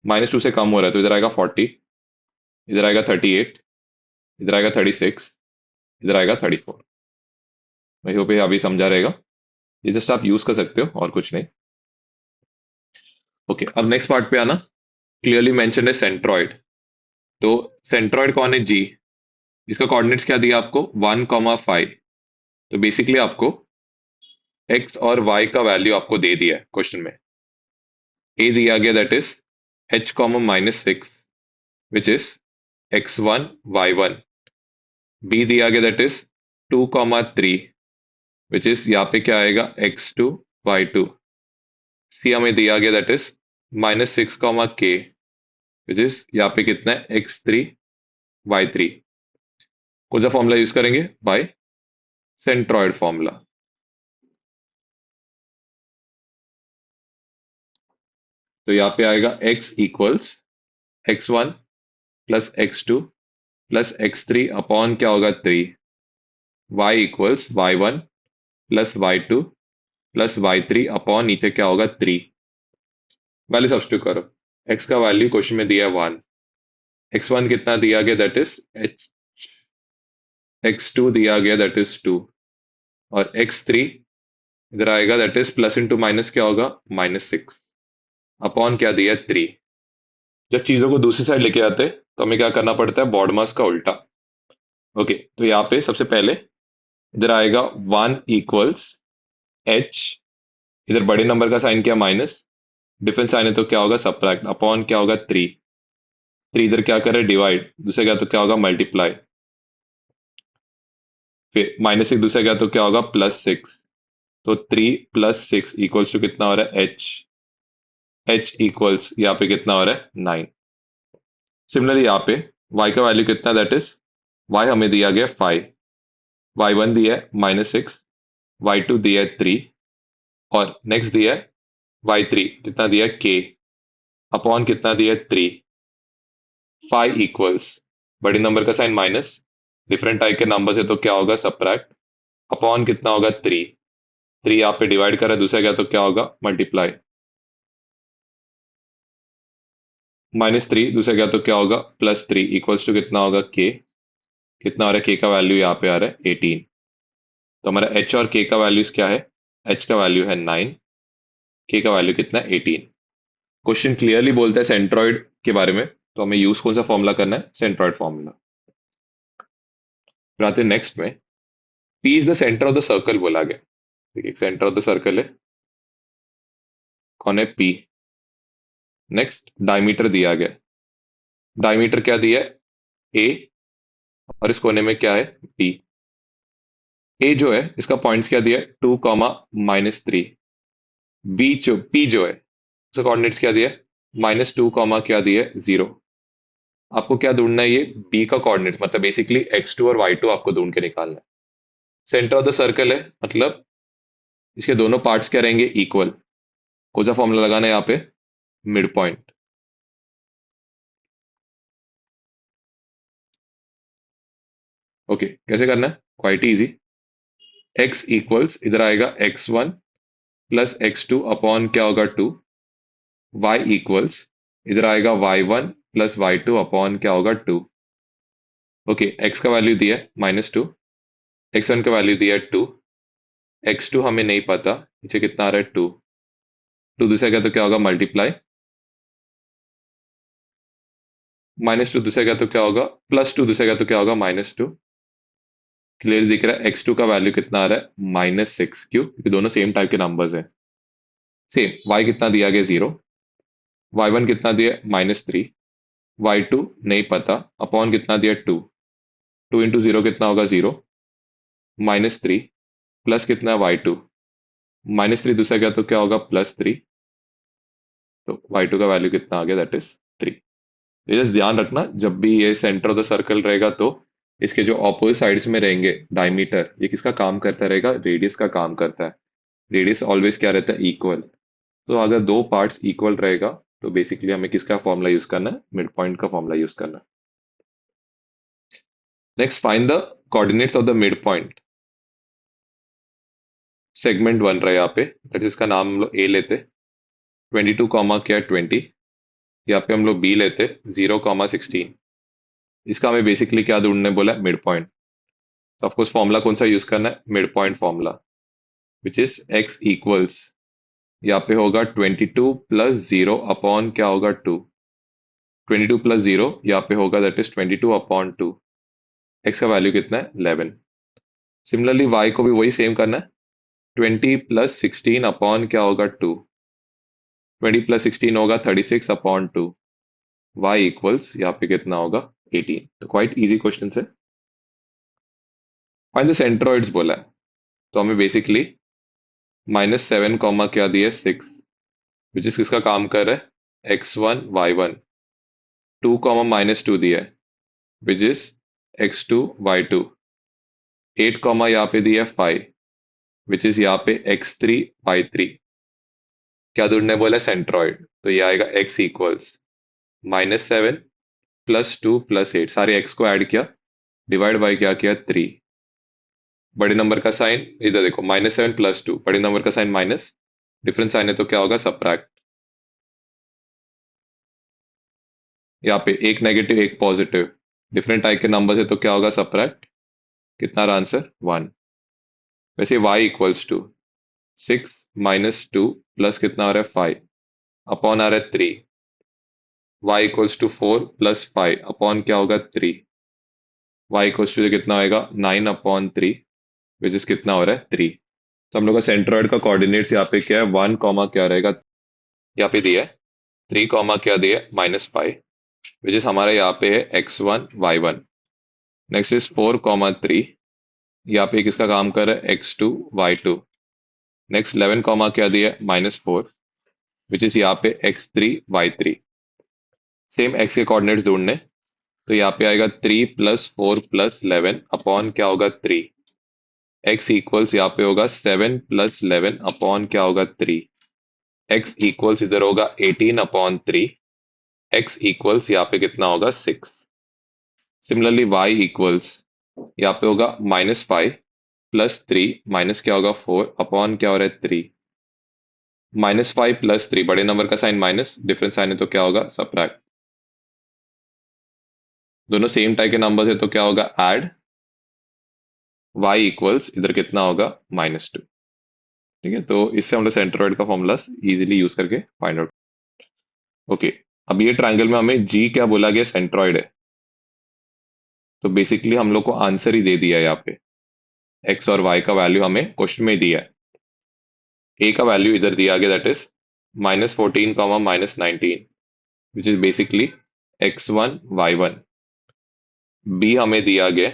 Speaker 1: -2 से कम हो रहा है तो इधर आएगा 40, इधर आएगा 38, इधर आएगा 36, इधर आएगा 34। मैं होप ये अभी समझा रहेगा। ये जस्ट आप यूज कर सकते हो और कुछ नहीं। ओके, अब नेक्स्ट पार्ट पे आना। क्लियरली मेंशन है सेंट्रॉइड। तो सेंट्रॉइड कौन है जी, इसका कोऑर्डिनेट्स क्या दिया आपको 1,5। तो बेसिकली आपको एक्स और वाई का वैल्यू आपको दे दिया है क्वेश्चन में। ए दिया गया that is h -6 which is x1 y1। B दिया गया दैट इज 2,3 विच इज यहाँ पे क्या आएगा x2 y2। सी हमें दिया गया that is -6 k which is यहाँ पे कितना है x3 y3। कौन सा फॉर्मूला यूज करेंगे, बाय सेंट्रॉइड फॉर्मूला। तो यहाँ पे आएगा x equals x1 plus x2 plus x3 upon क्या होगा 3। y equals y1 plus y2 plus y3 upon नीचे क्या होगा 3। वैल्यू सब्स्टिट्यूट करो। x का वैल्यू क्वेश्चन में दिया है 1, x1 कितना दिया गया दैट इज h, x2 दिया गया दैट इज 2 और x3 इधर आएगा that is plus into minus क्या होगा -6 अपॉन क्या दिया 3। जब चीजों को दूसरी साइड लेके आते हैं तो हमें क्या करना पड़ता है, बॉड मास का उल्टा। ओके, तो यहाँ पे सबसे पहले इधर आएगा 1 इक्वल्स h, इधर बड़े नंबर का साइन किया माइनस, डिफरेंस साइन है तो क्या होगा सबट्रैक्ट, अपॉन क्या होगा 3। 3 इधर क्या करे डिवाइड, दूसरे क्या तो क्या होगा मल्टीप्लाई, फिर -6 दूसरे क्या तो क्या होगा +6। तो 3 + 6 इक्वल्स टू कितना हो रहा है h। h इक्वल्स यहाँ पे कितना हो रहा है 9। सिमिलरली यहाँ पे y का वैल्यू कितना दैट इज y हमें दिया गया 5, y1 दिया है -6, y2 दिया है 3 और नेक्स्ट दिया है y3 कितना दिया है k अपॉन कितना दिया है 3। 5 इक्वल्स बड़े नंबर का साइन माइनस, डिफरेंट टाइप के नंबर से तो क्या होगा सबट्रैक्ट, अपॉन कितना होगा 3। 3 यहाँ पे डिवाइड करा दूसरा क्या तो क्या होगा मल्टीप्लाई, -3 दूसरा क्या तो क्या होगा +3 इक्वल्स टू कितना होगा k। कितना आ रहा है k का वैल्यू यहाँ पे आ रहा है 18। तो हमारा h और k का वैल्यूज क्या है, h का वैल्यू है 9, k का वैल्यू कितना है 18। क्वेश्चन क्लियरली बोलता है सेंट्रॉइड के बारे में, तो हमें यूज कौन सा फॉर्मूला करना है, सेंट्रॉइड फॉर्मूला। फिर आते हैं नेक्स्ट में, P is the centre of the circle बोला गया। देखिए सेंटर ऑफ द सर्कल है, कौन है P। नेक्स्ट डायमीटर दिया गया, डायमीटर क्या दिया है A और इस कोने में क्या है B। A जो है इसका पॉइंट्स क्या दिया है 2, -3। बी जो P जो है उसका कोऑर्डिनेट्स क्या दिया है -2, क्या दिया है 0। आपको क्या ढूंढना है, ये B का कोऑर्डिनेट्स मतलब बेसिकली x2 और y2 आपको ढूंढ के निकालना है। सेंटर ऑफ द सर्कल है मतलब इसके दोनों पार्ट्स क्या रहेंगे इक्वल। कौन सा फॉर्मूला लगाना है यहाँ पे, मिड पॉइंट। ओके, कैसे करना है, क्वाइट इजी। x इक्वल्स इधर आएगा x1 प्लस x2 अपॉन क्या होगा 2। y इक्वल्स इधर आएगा y1 प्लस y2 अपॉन क्या होगा 2। ओके, x का वैल्यू दिया है -2, x1 का वैल्यू दिया है 2, x2 हमें नहीं पता, नीचे कितना आ रहा है 2। 2 दूसरा क्या तो क्या होगा मल्टीप्लाई, -2 दूसरा क्या तो क्या होगा +2 दूसरा क्या तो क्या होगा -2। क्लियर दिख रहा है x2 का वैल्यू कितना आ रहा है -6। क्यों? क्योंकि दोनों सेम टाइप के नंबर्स हैं। सेम y कितना दिया गया 0, y1 कितना दिया -3, y2 नहीं पता, अपॉन कितना दिया 2, 2 इंटू जीरो कितना होगा 0, -3 प्लस कितना है y2, -3 दूसरा क्या तो क्या होगा +3, तो y2 का वैल्यू कितना आ गया दैट इज 3। ये जस्ट ध्यान रखना जब भी ये सेंटर ऑफ द सर्कल रहेगा तो इसके जो ऑपोजिट साइड्स में रहेंगे डायमीटर, ये किसका काम करता रहेगा? रेडियस का काम करता है। रेडियस ऑलवेज क्या रहता है? इक्वल। तो अगर दो पार्ट्स इक्वल रहेगा तो बेसिकली हमें किसका फॉर्मूला यूज करना है? मिड पॉइंट का फॉर्मूला यूज करना है। Next find the coordinates of the mid point. Segment बन रहा है यहाँ पे, दैट इज इसका नाम हम लोग ए लेते, 22 कॉमा क्या 20, यहाँ पे हम लोग बी लेते 0 कॉमा 16। इसका हमें बेसिकली क्या ढूंढने बोला है? Mid point. तो ऑफकोर्स फॉर्मूला कौन सा यूज करना है? Mid point formula, which is x equals, यहाँ पे होगा 22 प्लस 0 अपॉन क्या होगा 2, 22 प्लस 0 यहाँ पे होगा दैट इज 22 अपॉन 2। एक्स का वैल्यू कितना है? 11। सिमिलरली वाई को भी वही सेम करना है, 20 प्लस 16 अपॉन क्या होगा 2, 20 प्लस 16 होगा 36 अपॉन 2। वाई इक्वल्स यहाँ पे कितना होगा 18। तो क्वाइट इजी क्वेश्चन है। फाइंड द सेंट्रोइड्स बोला है, तो हमें बेसिकली -7 कॉमा क्या दिया है 6, विच इज किसका काम कर रहा है? x1 y1। 2 कॉमा -2 दिया है which is x2 y2। 8 comma यहाँ पे दिया है 5 विच इज यहाँ पे x3 y3। क्या ढूंढने बोला है? सेंट्रॉइड। तो ये आएगा x इक्वल्स -7 +2 +8, सारे x को ऐड किया, डिवाइड बाई क्या किया 3। बड़े नंबर का साइन इधर देखो, -7 +2, बड़े नंबर का साइन माइनस, डिफरेंस साइन है तो क्या होगा? सब्ट्रैक्ट। यहाँ पे एक नेगेटिव एक पॉजिटिव, डिफरेंट टाइप के नंबर है तो क्या होगा? सब्ट्रैक्ट। कितना रहा आंसर? 1। वैसे y इक्वल्स टू 6 - 2 प्लस कितना आ रहा है 5 अपॉन आ रहा है 3। y इक्वल्स टू 4 + 5 अपॉन क्या होगा 3। y इक्वल्स टू कितना आएगा 9/3, विच इज कितना हो रहा है 3। तो हम लोग का सेंट्रॉइड का कोऑर्डिनेट्स यहाँ पे क्या है? 1 कॉमा क्या रहेगा, यहाँ पे दिया है 3 कॉमा क्या दिया है -5, विच इज हमारा यहाँ पे है x1 y1। Next is 4 comma 3, यहाँ पे किसका काम कर रहा है? x2 y2। नेक्स्ट 11 कॉमा क्या दिया है? -4, विच इज यहाँ पे x3 y3। सेम x के कोऑर्डिनेट्स ढूंढने, तो यहाँ पे आएगा 3 + 4 + 11 अपॉन क्या होगा 3। x इक्वल्स यहाँ पे होगा 7 + 11 अपॉन क्या होगा 3। x इक्वल्स इधर होगा 18/3। x इक्वल्स यहाँ पे कितना होगा 6। सिमिलरली y इक्वल्स यहाँ पे होगा -5 +3 माइनस क्या होगा 4 अपॉन क्या हो रहा है 3। -5 +3, बड़े नंबर का साइन माइनस, डिफरेंस साइन है तो क्या होगा? सब्ट्रैक्ट। दोनों सेम टाइप के नंबर है तो क्या होगा? ऐड। y इक्वल्स इधर कितना होगा? -2। ठीक है, तो इससे हम लोग सेंट्रोइड का फॉर्मूला इजीली यूज करके फाइंड आउट। ओके, अब ये ट्रायंगल में हमें जी क्या बोला गया? सेंट्रोइड है। तो बेसिकली हम लोग को आंसर ही दे दिया है यहाँ पे, एक्स और वाई का वैल्यू हमें क्वेश्चन में दिया है। ए का वैल्यू इधर दिया गया that is -14 -19, which is basically x1 y1। B हमें दिया गया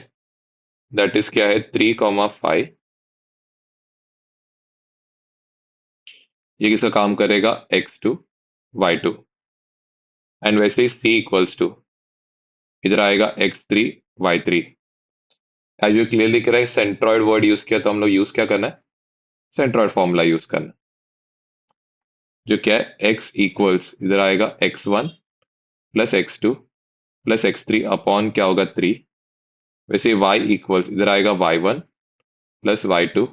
Speaker 1: दैट इज क्या है 3 5, ये किसका काम करेगा? x2 y2। एंड वैसे ही सी इक्वल्स टू इधर आएगा x3 y3। As you clearly कह रहा है सेंट्रॉइड वर्ड यूज किया, तो हम लोग यूज क्या करना है? सेंट्रॉइड फॉर्मूला यूज करना है, जो क्या है x इक्वल्स इधर आएगा x1 + x2 + x3 अपॉन क्या होगा 3। वैसे y इक्वल्स इधर आएगा y1 + y2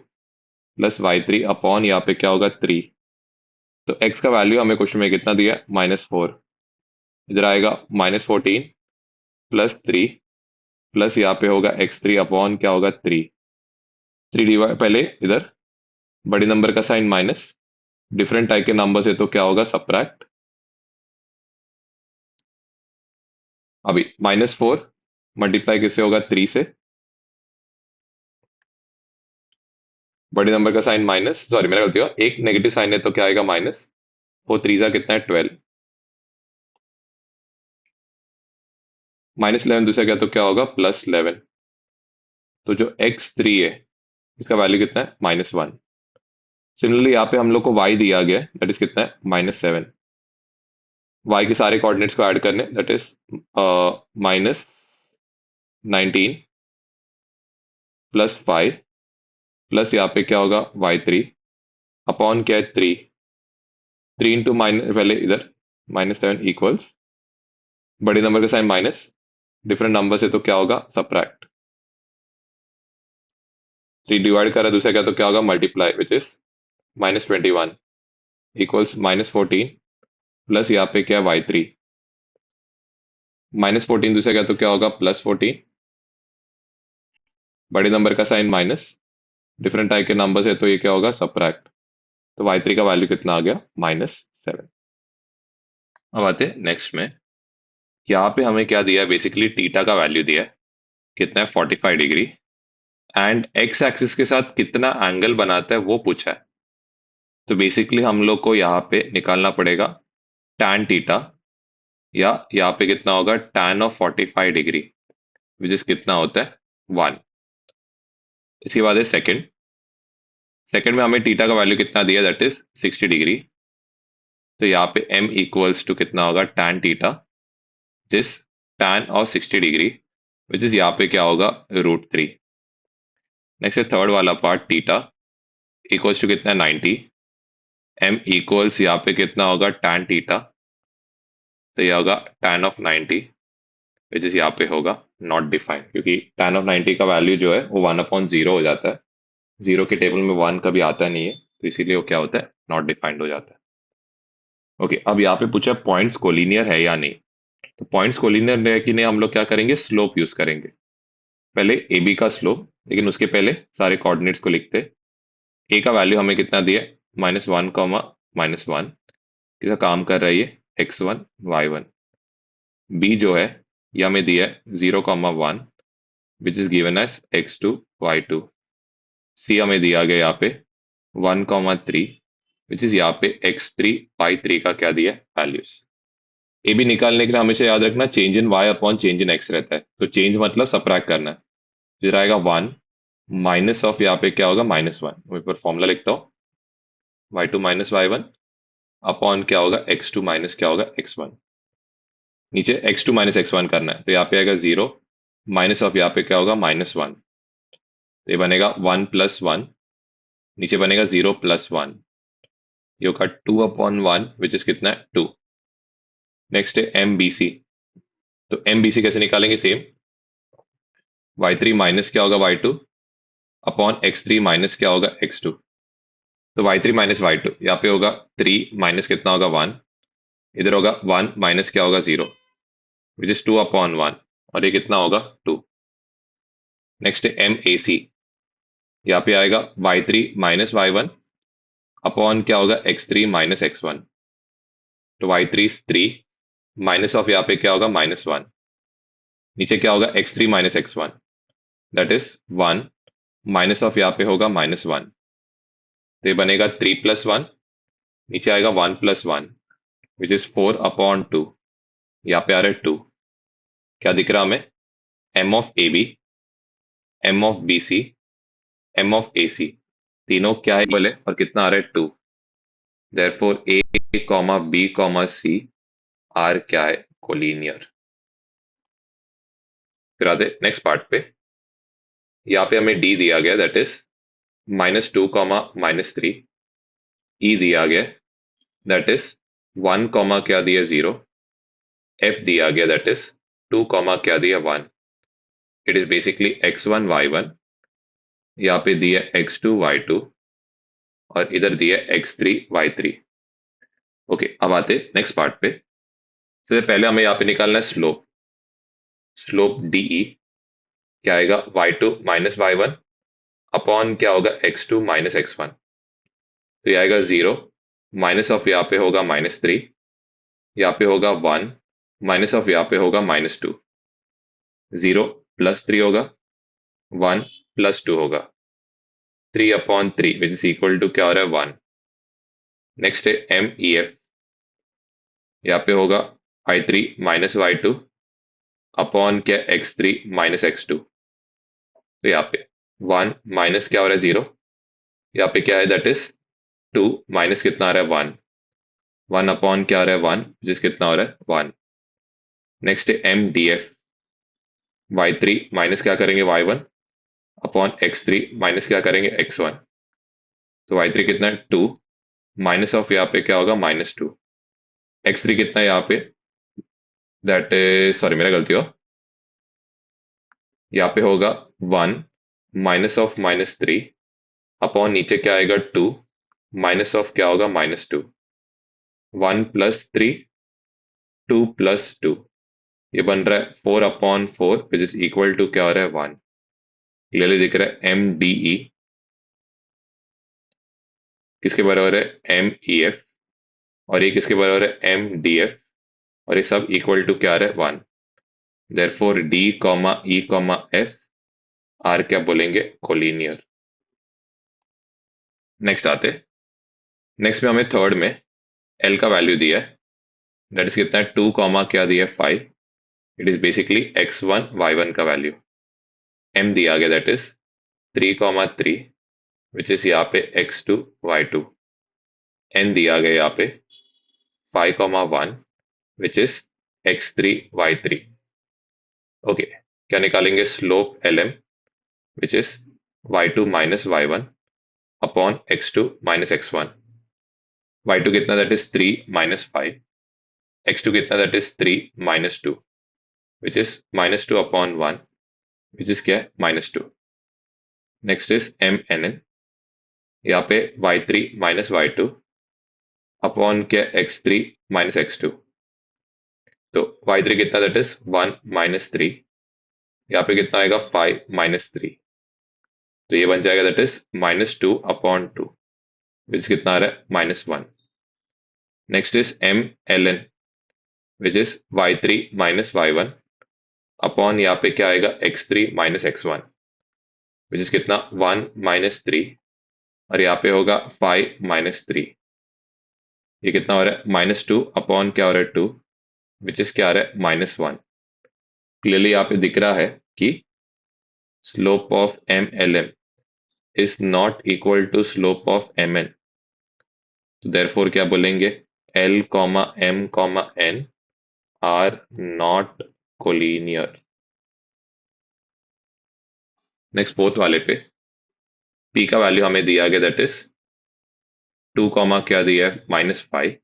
Speaker 1: + y3 अपॉन यहाँ पे क्या होगा 3। तो x का वैल्यू हमें क्वेश्चन में कितना दिया है? -4। इधर आएगा -14 + 3 प्लस यहाँ पे होगा x3 अपॉन क्या होगा 3। 3 डिवाइड, पहले इधर बड़े नंबर का साइन माइनस, डिफरेंट टाइप के नंबर से तो क्या होगा? सब्ट्रैक्ट। अभी -4 मल्टीप्लाई किससे होगा? 3 से, बड़े नंबर का साइन माइनस, सॉरी मेरा गलती हुआ, एक नेगेटिव साइन है तो क्या आएगा माइनस, फोर थ्री जा कितना है 12, -11 दूसरा क्या तो क्या होगा +11। तो जो x3 है इसका वैल्यू कितना है -1। सिमिलरली यहाँ पे हम लोग को y दिया गया है, दैट इज कितना है -7। y के सारे कोऑर्डिनेट्स को ऐड करने, दैट इज -19 +5 प्लस यहाँ पे क्या होगा y3 अपॉन क्या है 3, 3 इंटू माइनस पहले इधर -7 इक्वल्स बड़े नंबर का साइन माइनस, डिफरेंट नंबर से तो क्या होगा सब्ट्रैक्ट, 3 डिवाइड कर रहा है दूसरा क्या तो क्या होगा multiply, which is -21 equals -14 plus यहाँ पे क्या है y3, -14 दूसरा क्या तो क्या होगा +14, बड़े नंबर का साइन माइनस, डिफरेंट टाइप के नंबर है तो ये क्या होगा सब्ट्रैक्ट। तो y3 का वैल्यू कितना आ गया -7। अब आते हैं नेक्स्ट में, यहाँ पे हमें क्या दिया है बेसिकली थीटा का वैल्यू दिया है कितना है 45 डिग्री, एंड एक्स एक्सिस के साथ कितना एंगल बनाता है वो पूछा है। तो बेसिकली हम लोग को यहाँ पे निकालना पड़ेगा tan थीटा, या यहाँ पे कितना होगा tan of 45 degree, which is कितना होता है 1। इसके बाद है सेकंड, सेकंड में हमें थीटा का वैल्यू कितना दिया दैट इज 60 डिग्री। तो यहाँ पे m इक्वल्स टू कितना होगा tan थीटा, जिस tan और 60 डिग्री विच इज यहाँ पे क्या होगा √3। नेक्स्ट है थर्ड वाला पार्ट, थीटा इक्वल्स टू कितना 90, m इक्वल्स यहाँ पे कितना होगा tan थीटा, तो ये होगा tan ऑफ 90 विच इज यहाँ पे होगा नॉट डिफाइंड, क्योंकि tan ऑफ 90 का वैल्यू जो है वो 1/0 हो जाता है, जीरो के टेबल में 1 कभी आता नहीं है, तो इसीलिए वो क्या होता है नॉट डिफाइंड हो जाता है। ओके, अब यहाँ पे पूछा पॉइंट्स कोलिनियर है या नहीं। तो पॉइंट्स कोलिनियर है कि नहीं हम लोग क्या करेंगे स्लोप यूज करेंगे, पहले ए बी का स्लोप, लेकिन उसके पहले सारे कोऑर्डिनेट्स को लिखते। ए का वैल्यू हमें कितना दिया -1, -1 किसका काम कर रहा है ये x1 y1। बी जो है ये हमें दिया है 0, 1 which is given as x2 y2। C हमें दिया गया यहाँ पे 1, 3 विच इज यहाँ पे x3 y3 का क्या दिया है वैल्यूज। ए बी निकालने के लिए हमेशा याद रखना change in y upon change in x रहता है, तो चेंज मतलब सबट्रैक्ट करना है, फिर आएगा 1 माइनस ऑफ यहाँ पे क्या होगा -1, मैं ऊपर फॉर्मूला लिखता हूँ y2 माइनस y1 अपॉन क्या होगा x2 माइनस क्या होगा x1, नीचे x2 माइनस x1 करना है, तो यहाँ पे आएगा 0 माइनस ऑफ यहाँ पे क्या होगा -1, तो ये बनेगा 1 + 1, नीचे बनेगा 0 + 1, ये होगा 2/1 विच इज कितना है 2। नेक्स्ट है एम बी सी, तो एम बी सी कैसे निकालेंगे सेम, y3 माइनस क्या होगा y2 अपॉन x3 माइनस क्या होगा x2। तो y3 माइनस y2 यहाँ पे होगा 3 माइनस कितना होगा 1, इधर होगा 1 माइनस क्या होगा 0 विच इज 2/1, और ये कितना होगा 2। नेक्स्ट है एम ए सी, यहाँ पे आएगा y3 माइनस y1 अपॉन क्या होगा x3 माइनस x1। तो y3 इज 3 माइनस ऑफ यहाँ पे क्या होगा -1, नीचे क्या होगा x3 minus x1 that is 1 minus of यहाँ पे होगा -1, तो ये बनेगा 3 + 1, नीचे आएगा 1 + 1 विच इज 4/2, यहाँ पे आ रहा है 2। क्या दिख रहा हमें m of A B, m of B C, m of A C, तीनों क्या है बोले और कितना आ रहा है 2। Therefore A B C are क्या है कोलिनियर। फिर आते नेक्स्ट पार्ट पे, यहाँ पे हमें डी दिया गया दैट इज -2, -3, ई दिया गया दैट इज 1, क्या दिया 0, एफ दिया गया दैट इज 2, क्या दिया 1, it is basically x1 y1, यहाँ पे दिया x2 y2, और इधर दिया x3 y3। ओके, अब आते नेक्स्ट पार्ट पे, सबसे पहले हमें यहाँ पे निकालना है स्लोप, स्लोप डीई क्या आएगा y2 माइनस y1 अपॉन क्या होगा x2 माइनस x1, तो ये आएगा 0 माइनस ऑफ यहाँ पे होगा -3, यहाँ पे होगा 1 माइनस ऑफ यहाँ पे होगा -2, 0 + 3 होगा 1 + 2 होगा, 3/3 विच इज इक्वल टू क्या हो रहा है 1। नेक्स्ट है MEF, यहाँ पे होगा I3 माइनस Y2 अपॉन क्या X3 माइनस X2। तो यहाँ पे 1 माइनस क्या हो रहा है 0, यहाँ पे क्या है दैट इज 2 माइनस कितना आ रहा है 1, 1 अपॉन क्या आ रहा है 1 जिस कितना हो रहा है 1। नेक्स्ट है MDF, Y3 माइनस क्या करेंगे Y1 अपॉन X3 माइनस क्या करेंगे X1। तो Y3 कितना है 2 माइनस ऑफ यहाँ पे क्या होगा -2। X3 कितना है यहाँ पे दैट इज सॉरी मेरा गलती हो, यहाँ पे होगा 1 माइनस ऑफ -3 अपॉन नीचे क्या आएगा 2 माइनस ऑफ क्या होगा -2। 1 प्लस 3 2 प्लस 2, ये बन रहा है 4/4 विच इज इक्वल टू क्या हो रहा है 1। क्लियरली दिख रहा है MDE किसके बराबर है MEF, और ये किसके बराबर है MDF, और ये सब इक्वल टू क्या आ रहा है 1। Therefore D, E, F are क्या बोलेंगे कोलिनियर। नेक्स्ट आते, नेक्स्ट में हमें थर्ड में एल का वैल्यू दिया है दैट इज कितना है 2 कॉमा क्या दिया है 5। It is basically X1 Y1 का वैल्यू। एम दिया गया दैट इज 3,3 विच इज यहाँ पे X2 Y2। एन दिया गया यहाँ पे 5,1 which is X3 Y3। Okay, क्या निकालेंगे slope LM which is Y2 minus Y1 upon X2 minus X1। Y2 कितना दैट इज 3 माइनस 5, X2 कितना that is 3 minus 2 which is -2 upon 1 which is क्या है -2। नेक्स्ट इज MNN, यहाँ पे Y3 minus Y2 upon क्या X3 minus X2। तो Y3 कितना that is 1 minus 3, यहाँ पे कितना आएगा 5 माइनस 3, तो ये बन जाएगा दैट इज -2 अपॉन 2 विच कितना आ रहा है -1। Next is MLN which is Y3 minus Y1 upon यहाँ पे क्या आएगा X3 minus X1 which is कितना 1 माइनस 3, और यहाँ पे होगा 5 माइनस 3, ये कितना हो रहा है -2 अपॉन क्या हो रहा है 2 विच इज क्या आ रहा है -1। क्लियरली यहाँ पे दिख रहा है कि slope of MLM is not equal to slope of MN। तो देयरफॉर क्या बोलेंगे L, M, N are not collinear. Next fourth वाले पे P का वैल्यू हमें दिया गया दैट इज 2 कॉमा क्या दिया है -5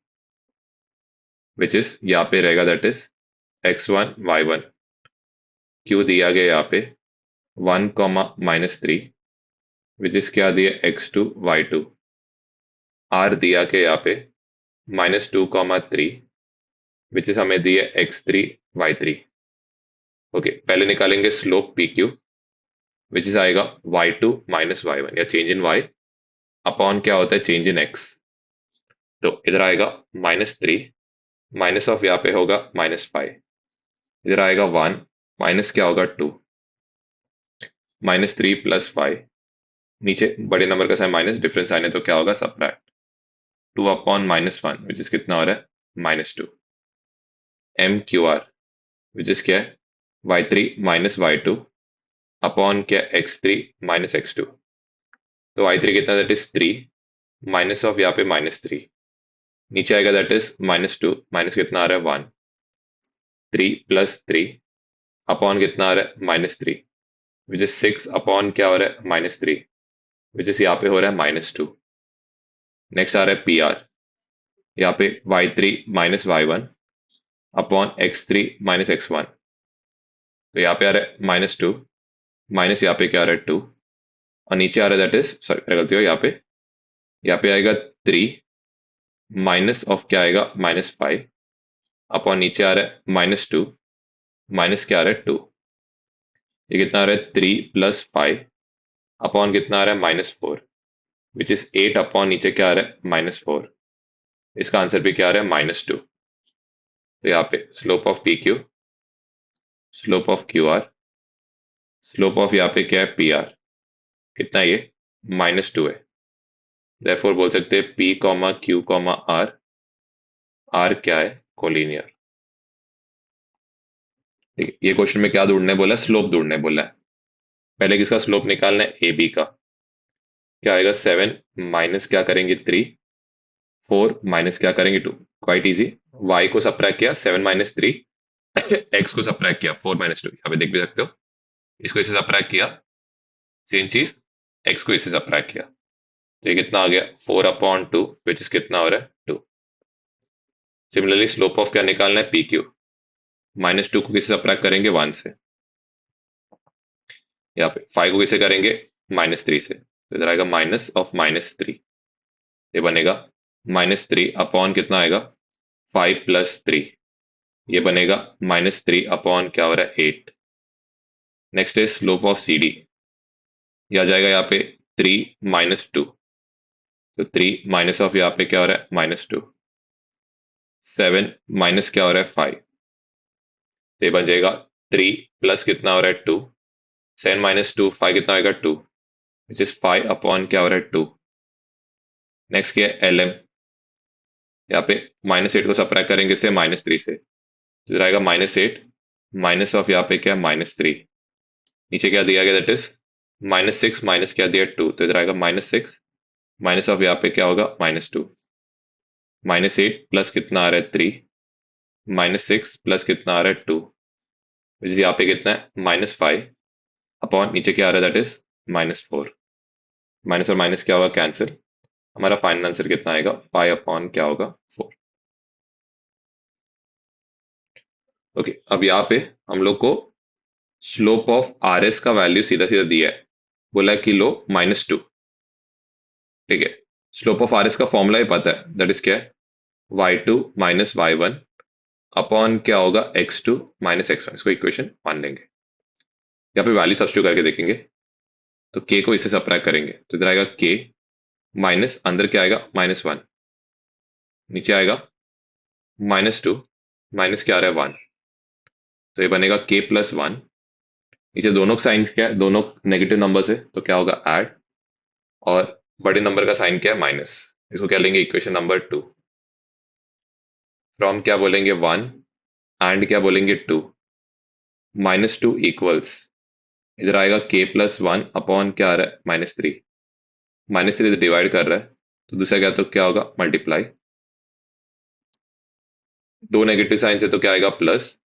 Speaker 1: विच इज यहाँ पे रहेगा that is X1 Y1। Q दिया गया यहाँ पे 1 कॉमा -3 विच इज क्या दिया X2 Y2। R दिया के यहाँ पे -2 कॉमा 3 विच इज हमें दिया X3 Y3। ओके, पहले निकालेंगे स्लोप PQ विच इज आएगा Y2 माइनस Y1 या चेंज इन Y अपॉन क्या होता है चेंज इन X। तो इधर आएगा -3 माइनस ऑफ यहाँ पे होगा -5, इधर आएगा 1 माइनस क्या होगा 2, -3 प्लस 5, नीचे बड़े नंबर का साइन माइनस डिफरेंस आने तो क्या होगा सबट्रैक्ट 2 अपॉन -1 विच इज कितना हो रहा है -2। MQR विच इज क्या है Y3 माइनस Y2 अपॉन क्या X3 माइनस X2। तो Y3 कितना दैट इज 3 माइनस ऑफ यहाँ पे -3, नीचे आएगा दैट इज -2 माइनस कितना आ रहा है 1, 3 प्लस 3 अपॉन कितना आ रहा है -3 विच इज 6 अपॉन क्या हो रहा है -3 विच इज यहाँ पे हो रहा है -2। नेक्स्ट आ रहा है PR, यहाँ पे Y3 minus Y1 upon X3 minus X1। तो यहाँ पे आ रहा है -2 माइनस यहाँ पे क्या आ रहा है 2, और नीचे आ रहा है दैट इज सॉरी गलती हो यहाँ पे आएगा 3 माइनस ऑफ क्या आएगा -5 अपॉन नीचे आ रहा है -2 माइनस क्या आ रहा है 2, ये कितना आ रहा है 3 प्लस 5 अपॉन कितना आ रहा है -4 विच इज 8 अपॉन नीचे क्या आ रहा है -4। इसका आंसर भी क्या आ रहा है -2। तो यहाँ पे slope of PQ, slope of QR, slope of यहाँ पे क्या है PR, कितना है ये -2 है। देयरफॉर बोल सकते हैं P comma Q comma R, R क्या है? कोलिनियर। ठीक है, ये क्वेश्चन में क्या ढूंढने बोला है? स्लोप ढूंढने बोला है। पहले किसका स्लोप निकालना है? ए बी का। क्या आएगा? 7 माइनस क्या करेंगे? 3, 4 माइनस क्या करेंगे? 2। Quite easy. वाई को सब्ट्रैक्ट किया 7 - 3, एक्स को सब्ट्रैक्ट किया 4 - 2। यहाँ पे देख भी सकते हो, इसको इससे सब्ट्रैक्ट किया, सेम चीज एक्स को इससे सब्ट्रैक्ट किया, तो ये कितना आ गया? 4/2, विच इज कितना हो रहा है? 2। सिमिलरली स्लोप ऑफ क्या निकालना है? P Q. -2 को किससे सब्ट्रैक्ट करेंगे? 1 से। यहाँ पे 5 को किसे करेंगे? -3 से, तो इधर आएगा -3। ये बनेगा -3 कितना आएगा? 5 + 3। ये बनेगा -3 क्या हो रहा है? 8। नेक्स्ट है स्लोप ऑफ सी डी। यह आ जाएगा यहाँ पे 3 - 2, तो 3 माइनस ऑफ यहाँ पे क्या हो रहा है? -2। 7 माइनस क्या हो रहा है? 5, तो ये बन जाएगा 3 प्लस कितना हो रहा है? 2। 7 - 2, 5 कितना आएगा? 2, विच इज 5 क्या हो रहा है? 2। नेक्स्ट क्या है? L M. यहाँ पे -8 को सब्ट्रैक्ट करेंगे इससे -3 से, तो इधर आएगा -8 माइनस ऑफ यहाँ पे क्या? -3। नीचे क्या दिया गया? दैट इज -6 माइनस क्या दिया? 2, तो इधर आएगा -6 माइनस ऑफ यहाँ पे क्या होगा? -2। -8 प्लस कितना आ रहा है? 3, -6 प्लस कितना आ रहा है? 2, विच इज यहाँ पे कितना है? -5 नीचे क्या आ रहा है? That is -4। माइनस और माइनस क्या होगा? कैंसिल। हमारा फाइनल आंसर कितना आएगा? 5 क्या होगा? 4। ओके, अब यहाँ पे हम लोग को स्लोप ऑफ आर एस का वैल्यू सीधा सीधा दिया है, बोला है कि लो -2। ठीक है, स्लोप ऑफ आर एस का फॉर्मूला ही पता है, दैट इज क्या है? y2 - y1 क्या होगा? x2 - x1। इसको इक्वेशन मान लेंगे। यहाँ पे वैल्यू सब्स्टिट्यूट करके देखेंगे, तो k को इससे सब्ट्रैक्ट करेंगे, तो इधर आएगा k माइनस अंदर क्या आएगा? -1, नीचे आएगा -2 माइनस क्या आ रहा है? 1, तो ये बनेगा k + 1। नीचे दोनों साइन क्या है? दोनों नेगेटिव नंबर है, तो क्या होगा? ऐड। और बड़े नंबर का साइन क्या है? माइनस। इसको क्या लेंगे? Equation number 2। फ्रॉम क्या बोलेंगे? 1, एंड क्या बोलेंगे? 2। -2 इक्वल्स, इधर आएगा k + 1 क्या आ रहा है? -3। -3 डिवाइड कर रहा है, तो दूसरा क्या? तो क्या होगा? मल्टीप्लाई। दो नेगेटिव साइन से तो क्या आएगा? प्लस।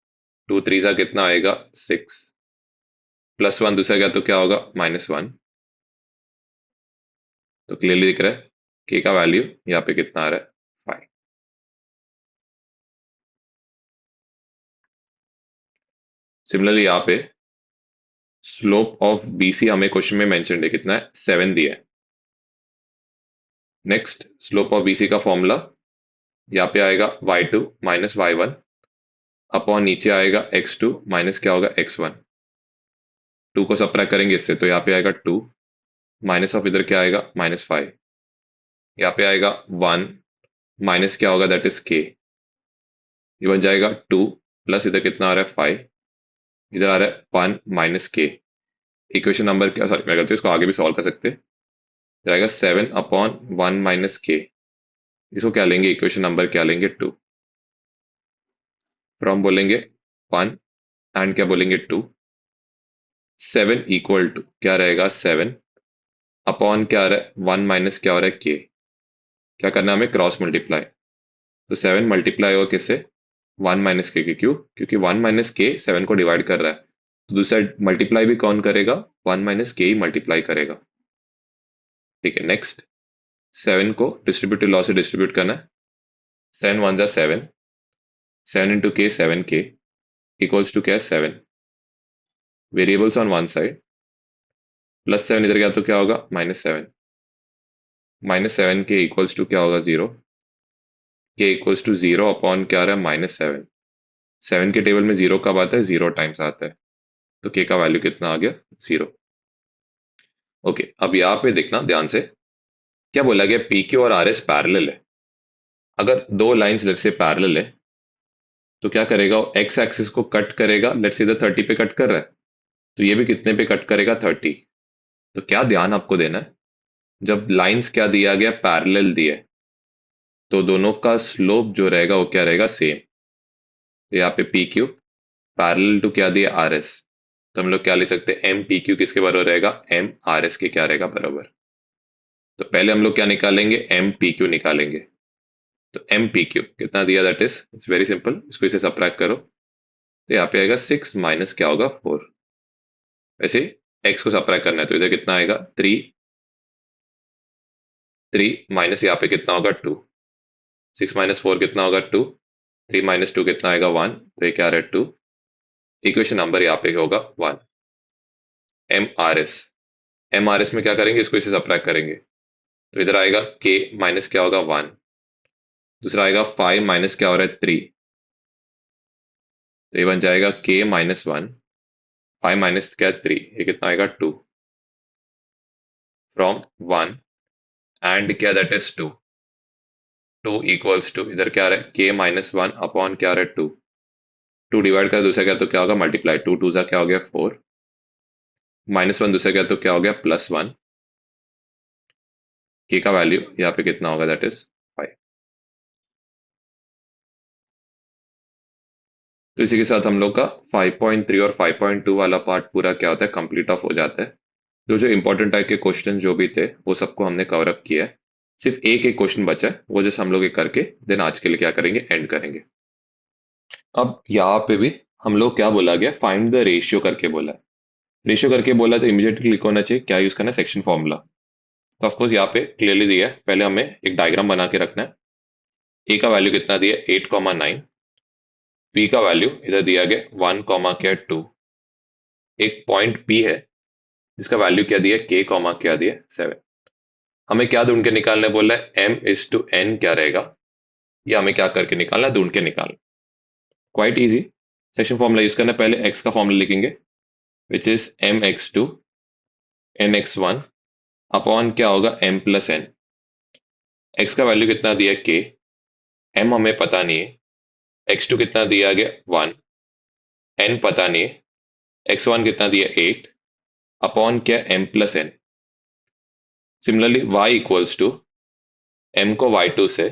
Speaker 1: 2 3 सा कितना आएगा? 6, +1 दूसरा क्या? तो क्या होगा? -1। तो क्लियरली दिख रहा है k का वैल्यू यहाँ पे कितना आ रहा है? 5। सिमिलरली यहाँ पे स्लोप ऑफ BC हमें क्वेश्चन में मेंशन है, कितना है? 7 दिया है। नेक्स्ट स्लोप ऑफ BC का फॉर्मूला यहाँ पे आएगा y2 - y1 नीचे आएगा x2 माइनस क्या होगा? x1। 2 को सब्ट्रैक्ट करेंगे इससे, तो यहाँ पे आएगा 2 माइनस ऑफ इधर क्या आएगा? -5। यहाँ पे आएगा 1 माइनस क्या होगा? That is k। ये बन जाएगा 2 प्लस इधर कितना आ रहा है? 5। इधर आ रहा है 1 माइनस k। इक्वेशन नंबर क्या? सॉरी, मैं गलती, इसको आगे भी सॉल्व कर सकते हैं। इधर आएगा 7/1 माइनस k। इसको क्या लेंगे? इक्वेशन नंबर क्या लेंगे? 2। फ्रॉम बोलेंगे 1 एंड क्या बोलेंगे? 2। 7 इक्वल टू क्या रहेगा? 7 क्या आ रहा है? 1 माइनस क्या हो रहा है? k। क्या करना है हमें? Cross multiply. तो 7 मल्टीप्लाई होगा किससे? 1 माइनस के क्यों? क्योंकि 1 माइनस के 7 को डिवाइड कर रहा है, तो दूसरा मल्टीप्लाई भी कौन करेगा? 1 माइनस के ही मल्टीप्लाई करेगा। ठीक है, नेक्स्ट 7 को डिस्ट्रीब्यूटिव लॉ से डिस्ट्रीब्यूट करना है। 7 1 जा 7, 7 इंटू के 7k इक्वल्स टू क्या है? 7। वेरिएबल्स ऑन वन साइड, +7 इधर गया तो क्या होगा? -7। -7k इक्वल्स टू क्या होगा? 0। k इक्वल्स टू 0 क्या आ रहा है? -7। 7 के टेबल में 0 कब आता है? 0 टाइम्स आता है, तो k का वैल्यू कितना आ गया? 0। ओके, अब यहाँ पे देखना ध्यान से, क्या बोला गया? पी क्यू और आर एस पैरेलल है। अगर दो लाइंस लेट से पैरेलल है, तो क्या करेगा? एक्स एक्सिस को कट करेगा, लेट से इधर 30 पे कट कर रहा है, तो ये भी कितने पे कट करेगा? 30। तो क्या ध्यान आपको देना है, जब लाइंस क्या दिया गया, पैरेलल दिए, तो दोनों का स्लोप जो रहेगा वो क्या रहेगा, सेम। तो यहाँ पे पी क्यू पैरेलल टू क्या दिया, आर एस। तो हम लोग क्या लिख सकते हैं, एम पी क्यू किसके बराबर रहेगा, एम आर एस के क्या रहेगा बराबर। तो पहले हम लोग क्या निकालेंगे, एम पी क्यू निकालेंगे। तो एम पी क्यू कितना दिया, that is it's very simple, इसको इसे सबट्रैक्ट करो। तो यहाँ पे आएगा 6 माइनस क्या होगा, 4। वैसे एक्स को सबट्रैक्ट करना है तो इधर कितना आएगा, 3। 3 माइनस यहाँ पे कितना होगा, 2। 6 माइनस 4 कितना होगा, 2। 3 माइनस 2 कितना आएगा, 1। तो ये क्या रहा है, 2। इक्वेशन नंबर यहाँ पे होगा 1। M R S, M R S में क्या करेंगे, इसको इसे सबट्रैक्ट करेंगे। तो इधर आएगा के माइनस क्या होगा, 1। दूसरा आएगा 5 माइनस क्या हो रहा है, 3। तो ये बन जाएगा के माइनस 1। 5 माइनस क्या है, 3। ये कितना आएगा, 2 फ्रॉम 1 एंड क्या, दैट इज 2। 2 इक्वल्स टू इधर क्या आ रहा है, के माइनस 1 अपॉन क्या आ रहा है, 2। 2 डिवाइड कर दूसरा क्या तो क्या होगा, मल्टीप्लाई। 2 टू सा क्या हो गया, 4। माइनस 1 दूसरा क्या तो क्या हो गया, +1। के का वैल्यू यहाँ पे कितना होगा, दैट इज 5। तो इसी के साथ हम लोग का 5.3 और 5.2 वाला पार्ट पूरा क्या होता है, कंप्लीट ऑफ हो जाता है। जो जो इंपॉर्टेंट टाइप के क्वेश्चन जो भी थे वो सबको हमने कवर अप किया है। सिर्फ एक एक क्वेश्चन बचा है, वो जैसे हम लोग ये करके देन आज के लिए क्या करेंगे, एंड करेंगे। अब यहाँ पे भी हम लोग क्या बोला गया, फाइंड द रेशियो करके बोला है। रेशियो करके बोला तो इमीडिएटली क्लिक होना चाहिए, क्या यूज करना है, सेक्शन फॉर्मूला। तो ऑफकोर्स यहाँ पे क्लियरली दिया है, पहले हमें एक डायग्राम बना के रखना है। ए का वैल्यू कितना दिया, 8,9। बी का वैल्यू इधर दिया गया 1, क्या 2। एक पॉइंट पी है जिसका वैल्यू क्या दिया, के कॉमा क्या दिया, 7। हमें क्या ढूंढ के निकालना है, बोला है एम इज टू एन क्या रहेगा, ये हमें क्या करके निकालना है, ढूंढ के निकालना। Quite easy. Section formula use करना है, पहले एक्स का फॉर्मूला लिखेंगे which is m x two n x one upon क्या होगा, एम प्लस एन। एक्स का वैल्यू कितना दिया, के। एम हमें पता नहीं है, एक्स टू कितना दिया गया, 1। एन पता नहीं है, एक्स वन कितना दिया, 8 अपॉन क्या, m plus n. Similarly y equals to m को वाई टू से,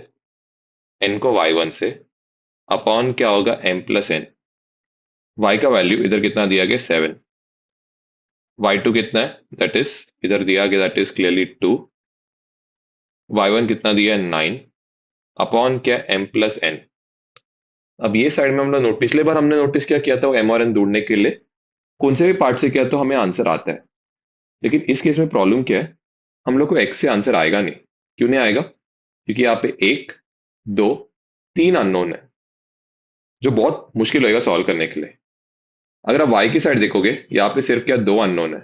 Speaker 1: एन को वाई वन से अपॉन क्या होगा, एम प्लस एन। वाई का वैल्यू इधर कितना दिया गया, 7। वाई टू कितना है, दैट इज इधर दिया गया, that is clearly 2। Y one कितना दिया है, 9 अपॉन क्या, एम प्लस एन। अब ये साइड में हम लोग नोट, पिछले बार हमने नोटिस क्या किया था, वो एम और एन ढूंढने के लिए कौन से भी पार्ट से किया तो हमें आंसर आता है। लेकिन इस केस में प्रॉब्लम क्या है, हम लोग को एक्स से आंसर आएगा नहीं। क्यों नहीं आएगा, क्योंकि यहाँ पे 1, 2, 3 अननोन है, जो बहुत मुश्किल होएगा सॉल्व करने के लिए। अगर आप वाई की साइड देखोगे, यहाँ पे सिर्फ क्या, 2 अननोन है।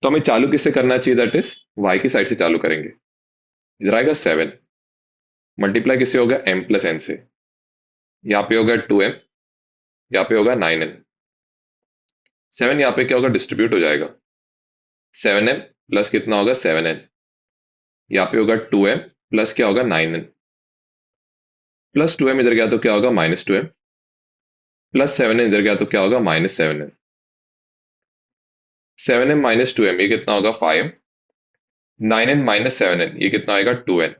Speaker 1: तो हमें चालू किससे करना चाहिए, दैट इज वाई की साइड से चालू करेंगे। इधर आएगा 7, मल्टीप्लाई किससे होगा, एम प्लस एन से। यहाँ पे होगा 2m, यहाँ पे होगा 9n। 7 यहाँ पे क्या होगा, डिस्ट्रीब्यूट हो जाएगा। 7m प्लस कितना होगा, 7n। यहाँ पे होगा 2m प्लस क्या होगा, 9n। प्लस 2m इधर गया तो क्या होगा, -2m। प्लस 7n इधर गया तो क्या होगा, -7n। 7m माइनस 2m ये कितना होगा, 5m। 9n माइनस 7n ये कितना आएगा, 2n।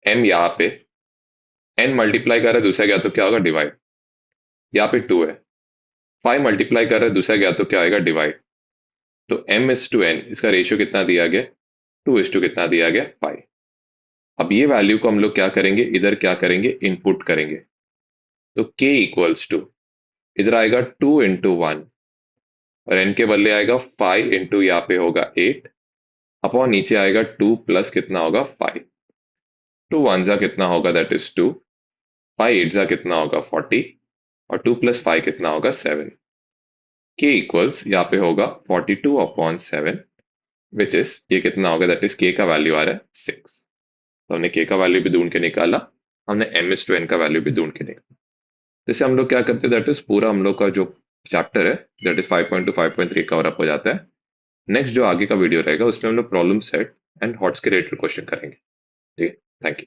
Speaker 1: m यहाँ पे n मल्टीप्लाई कर रहा है, दूसरा गया तो क्या होगा, डिवाइड। यहाँ पे 2 है, 5 मल्टीप्लाई कर रहा है, दूसरा गया तो क्या आएगा, डिवाइड। तो m इज टू n इसका रेशियो कितना दिया गया, 2 इज टू कितना दिया गया, 5। अब ये वैल्यू को हम लोग क्या करेंगे, इधर क्या करेंगे, इनपुट करेंगे। तो k इक्वल्स टू इधर आएगा 2 इंटू 1 और n के बदले आएगा 5 इंटू यहाँ पे होगा 8 अपॉन नीचे आएगा 2 प्लस कितना होगा, 5। 2 वन जा कितना होगा, दैट इज 2। 5 एट जा कितना होगा, 40 और 2 प्लस 5 कितना होगा, 7। k इक्वल्स यहाँ पे होगा 42 अपॉन 7 विच इज ये कितना होगा, दैट इज k का वैल्यू आ रहा है 6। तो हमने k का वैल्यू भी ढूंढ के निकाला, हमने m इज टू n का वैल्यू भी ढूंढ के निकाला। जैसे हम लोग क्या करते हैं, दैट इज पूरा हम लोग का जो चैप्टर है दैट इज 5.2 5.3 कवर अप हो जाता है। नेक्स्ट जो आगे का वीडियो रहेगा उसमें हम लोग प्रॉब्लम सेट एंड हॉट्स के रिलेटेड क्वेश्चन करेंगे। ठीक है, थैंक यू।